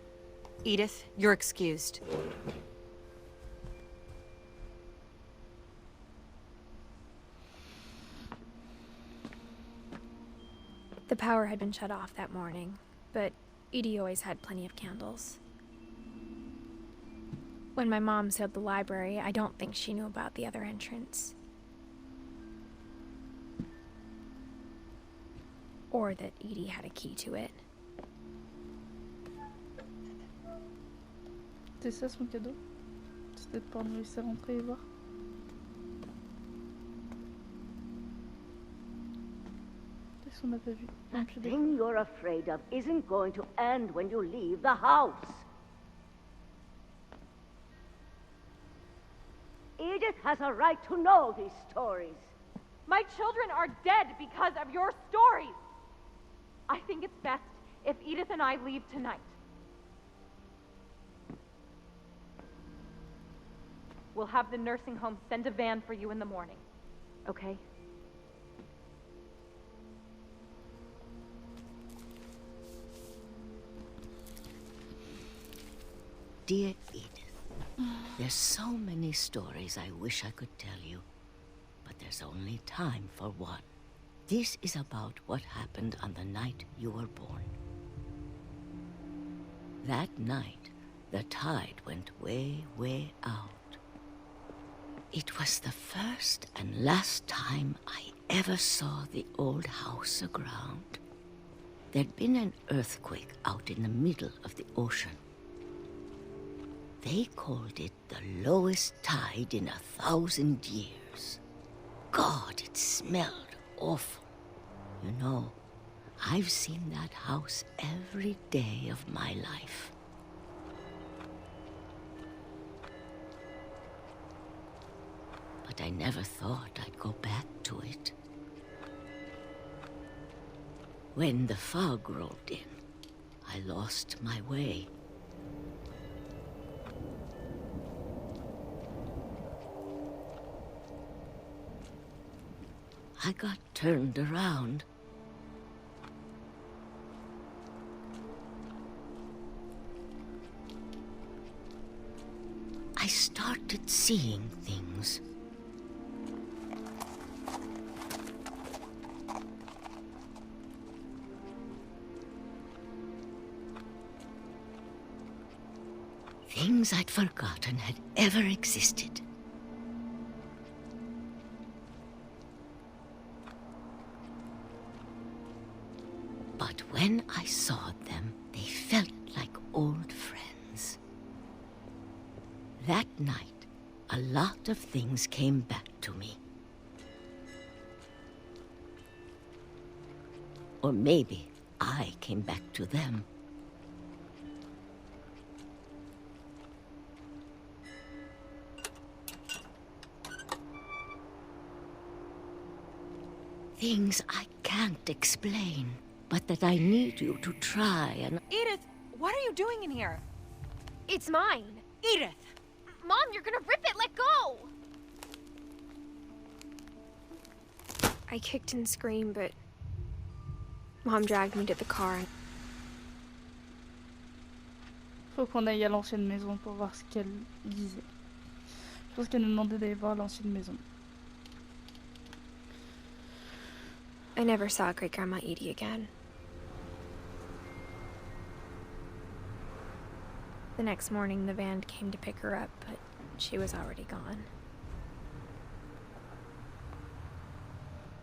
Edith, you're excused. the power had been shut off that morning, but Edie always had plenty of candles. When my mom sealed the library, I don't think she knew about the other entrance. Or that Edie had a key to it. C'est ça son cadeau? C'était de pas nous laisser rentrer et voir. Qu'est-ce qu'on n'a pas vu? The thing you're afraid of isn't going to end when you leave the house. Edith has a right to know these stories. My children are dead because of your stories. I think it's best if Edith and I leave tonight. We'll have the nursing home send a van for you in the morning, okay? Dear Edith, There's so many stories I wish I could tell you, but there's only time for one. This is about what happened on the night you were born. That night, the tide went way, way out. It was the first and last time I ever saw the old house aground. There'd been an earthquake out in the middle of the ocean. They called it the lowest tide in 1,000 years. God, it smelled awful. You know, I've seen that house every day of my life. But I never thought I'd go back to it. When the fog rolled in, I lost my way. I got turned around. I started seeing things. Things I'd forgotten had ever existed. But when I saw them, they felt like old friends. That night, a lot of things came back to me. Or maybe I came back to them. Things I can't explain, but that I need you to try and... Edith, what are you doing in here? It's mine. Edith! Mom, you're gonna rip it! Let go! I kicked and screamed, but Mom dragged me to the car. Faut qu'on aille à l'ancienne maison pour voir ce qu'elle disait. Je pense qu'elle nous demandait d'aller voir l'ancienne maison. I never saw Great-Grandma Edie again. The next morning, the van came to pick her up, but she was already gone.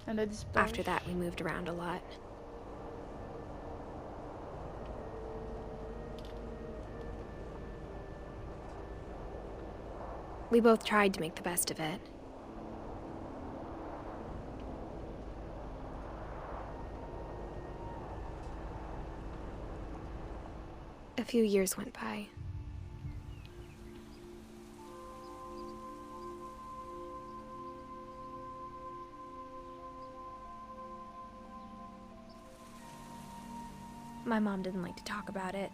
Elle a disparu. After that, we moved around a lot. We both tried to make the best of it. A few years went by. My mom didn't like to talk about it,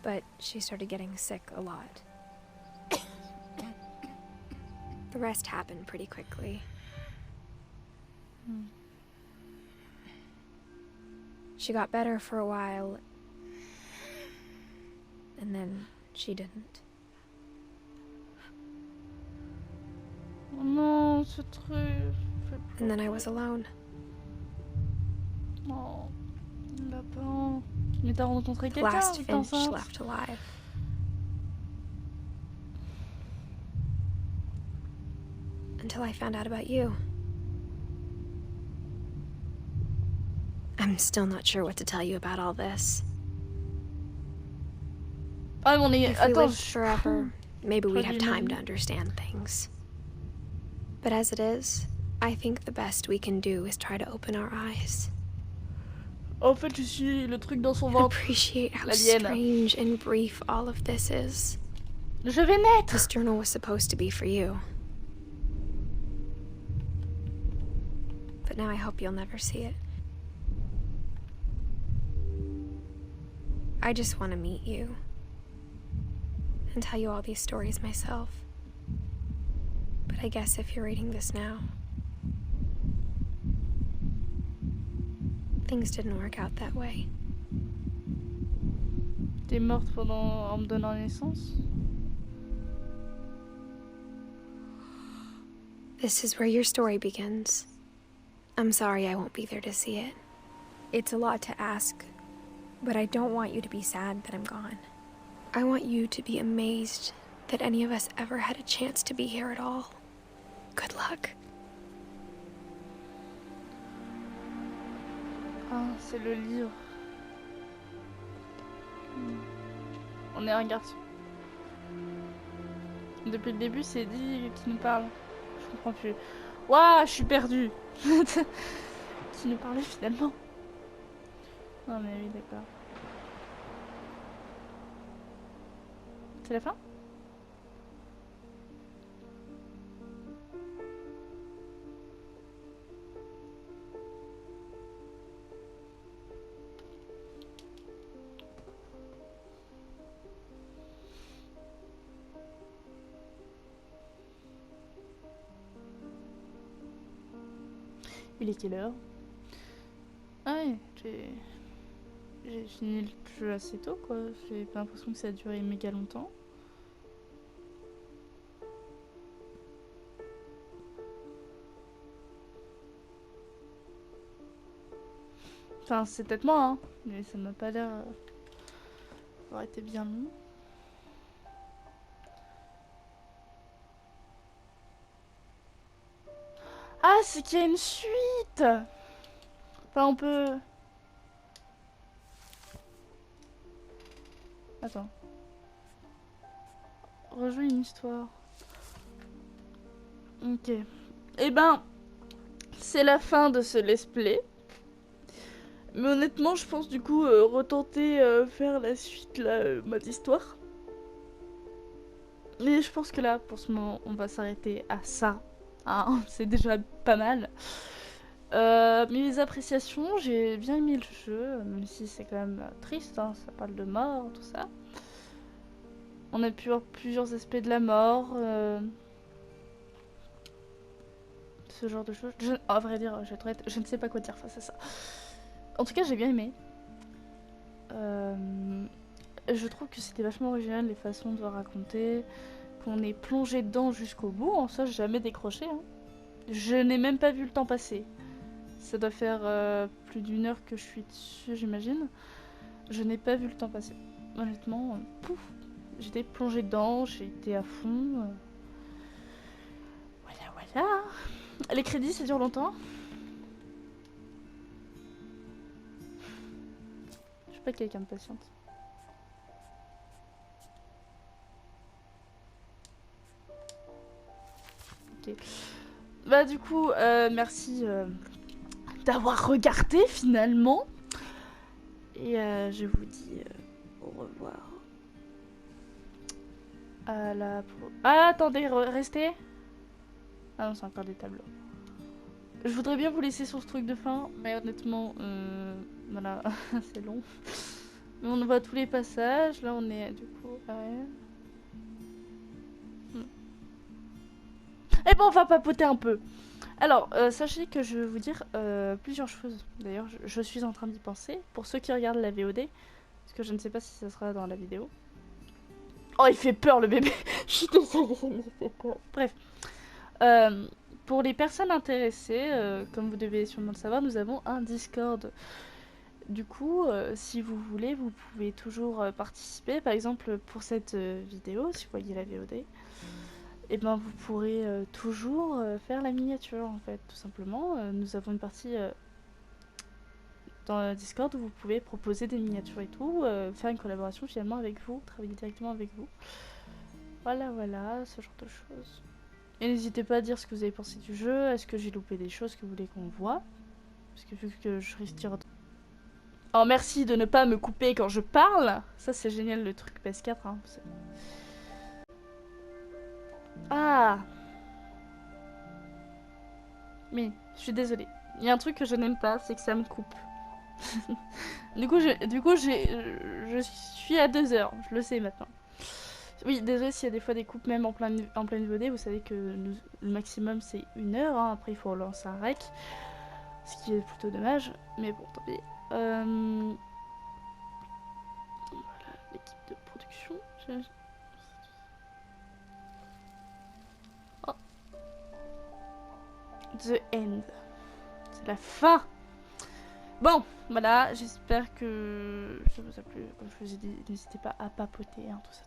but she started getting sick a lot. The rest happened pretty quickly. She got better for a while, and then she didn't. Oh non, c'est très... And then I was alone. Oh, lapin. Mais t'as rencontré The quelqu'un last ou t'es finch enceinte? left alive. Until I found out about you. I'm still not sure what to tell you about all this. Ah, on est... If we lived Attends, forever, maybe we'd have time to Imagine. understand things. But as it is, I think the best we can do is try to open our eyes. En fait, je suis le truc dans son And ventre. appreciate how L'alien. strange and brief all of this is. Je vais naître. This journal was supposed to be for you. But now I hope you'll never see it. I just want to meet you and tell you all these stories myself. But I guess if you're reading this now, things didn't work out that way. T'es morte en me donnant naissance? This is where your story begins. I'm sorry I won't be there to see it. It's a lot to ask, but I don't want you to be sad that I'm gone. I want you to be amazed that any of us ever had a chance to be here at all. Good luck. Ah, c'est le livre. On est un garçon. Depuis le début, c'est dit qui nous parle. Je comprends plus. Waouh, je suis perdue. Qui nous parlait finalement? Non mais oui, d'accord. C'est la fin? Il est quelle heure? Ah ouais, j'ai fini le jeu assez tôt quoi. J'ai pas l'impression que ça a duré méga longtemps. Enfin, c'est peut-être moi, hein, mais ça m'a pas l'air d'avoir été bien long. Ah, c'est qu'il y a une suite! Enfin, on peut... Attends. Rejoue une histoire. Ok. Eh ben, c'est la fin de ce let's play. Mais honnêtement, je pense du coup retenter faire la suite, là, mode histoire. Mais je pense que là, pour ce moment, on va s'arrêter à ça. Hein, c'est déjà pas mal. Mes appréciations, j'ai bien aimé le jeu, même si c'est quand même triste, hein, ça parle de mort, tout ça. On a pu voir plusieurs aspects de la mort, ce genre de choses. À vrai dire, je ne sais pas quoi dire face à ça. En tout cas, j'ai bien aimé. Je trouve que c'était vachement original les façons de raconter, qu'on est plongé dedans jusqu'au bout. En ça, j'ai jamais décroché. Hein. Je n'ai même pas vu le temps passer. Ça doit faire plus d'1 heure que je suis dessus, j'imagine. Je n'ai pas vu le temps passer. Honnêtement, pouf, j'étais plongée dedans, j'ai été à fond. Voilà. Les crédits, ça dure longtemps. Je suis pas quelqu'un de patiente. Ok. Bah du coup, merci d'avoir regardé finalement. Et je vous dis au revoir. À la Ah, attendez, restez. Ah non, c'est encore des tableaux. Je voudrais bien vous laisser sur ce truc de fin, mais honnêtement, voilà, c'est long. Mais on voit tous les passages. Là, on est du coup... Ouais. Et bon, on va papoter un peu. Alors, sachez que je vais vous dire plusieurs choses. D'ailleurs, je suis en train d'y penser. Pour ceux qui regardent la VOD, parce que je ne sais pas si ça sera dans la vidéo. Oh, il fait peur le bébé. Je suis désolée, mais il fait peur. Bref. Pour les personnes intéressées, comme vous devez sûrement le savoir, nous avons un Discord. Du coup, si vous voulez, vous pouvez toujours participer. Par exemple, pour cette vidéo, si vous voyez la VOD, et ben vous pourrez toujours faire la miniature, en fait, tout simplement. Nous avons une partie dans le Discord où vous pouvez proposer des miniatures et tout, faire une collaboration finalement avec vous, travailler directement avec vous. Voilà, ce genre de choses. Et n'hésitez pas à dire ce que vous avez pensé du jeu, est-ce que j'ai loupé des choses que vous voulez qu'on voit. Parce que vu que je risque de... Oh, merci de ne pas me couper quand je parle. Ça, c'est génial, le truc PS4. Hein. Ah. Mais, je suis désolée. Il y a un truc que je n'aime pas, c'est que ça me coupe. du coup, je suis à 2 heures. Je le sais maintenant. Oui, désolé s'il y a des fois des coupes même en pleine VOD. Vous savez que le maximum, c'est 1 heure. Hein. Après, il faut relancer un rec. Ce qui est plutôt dommage. Mais bon, tant pis. Voilà, les l'équipe de production. Oh. The End. C'est la fin. Bon, voilà, j'espère que ça vous a plu. Comme je vous ai dit, n'hésitez pas à papoter, hein, tout ça.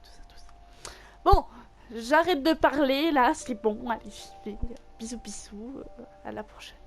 Bon, j'arrête de parler, là, c'est bon. Allez, j'y vais. Bisous, à la prochaine.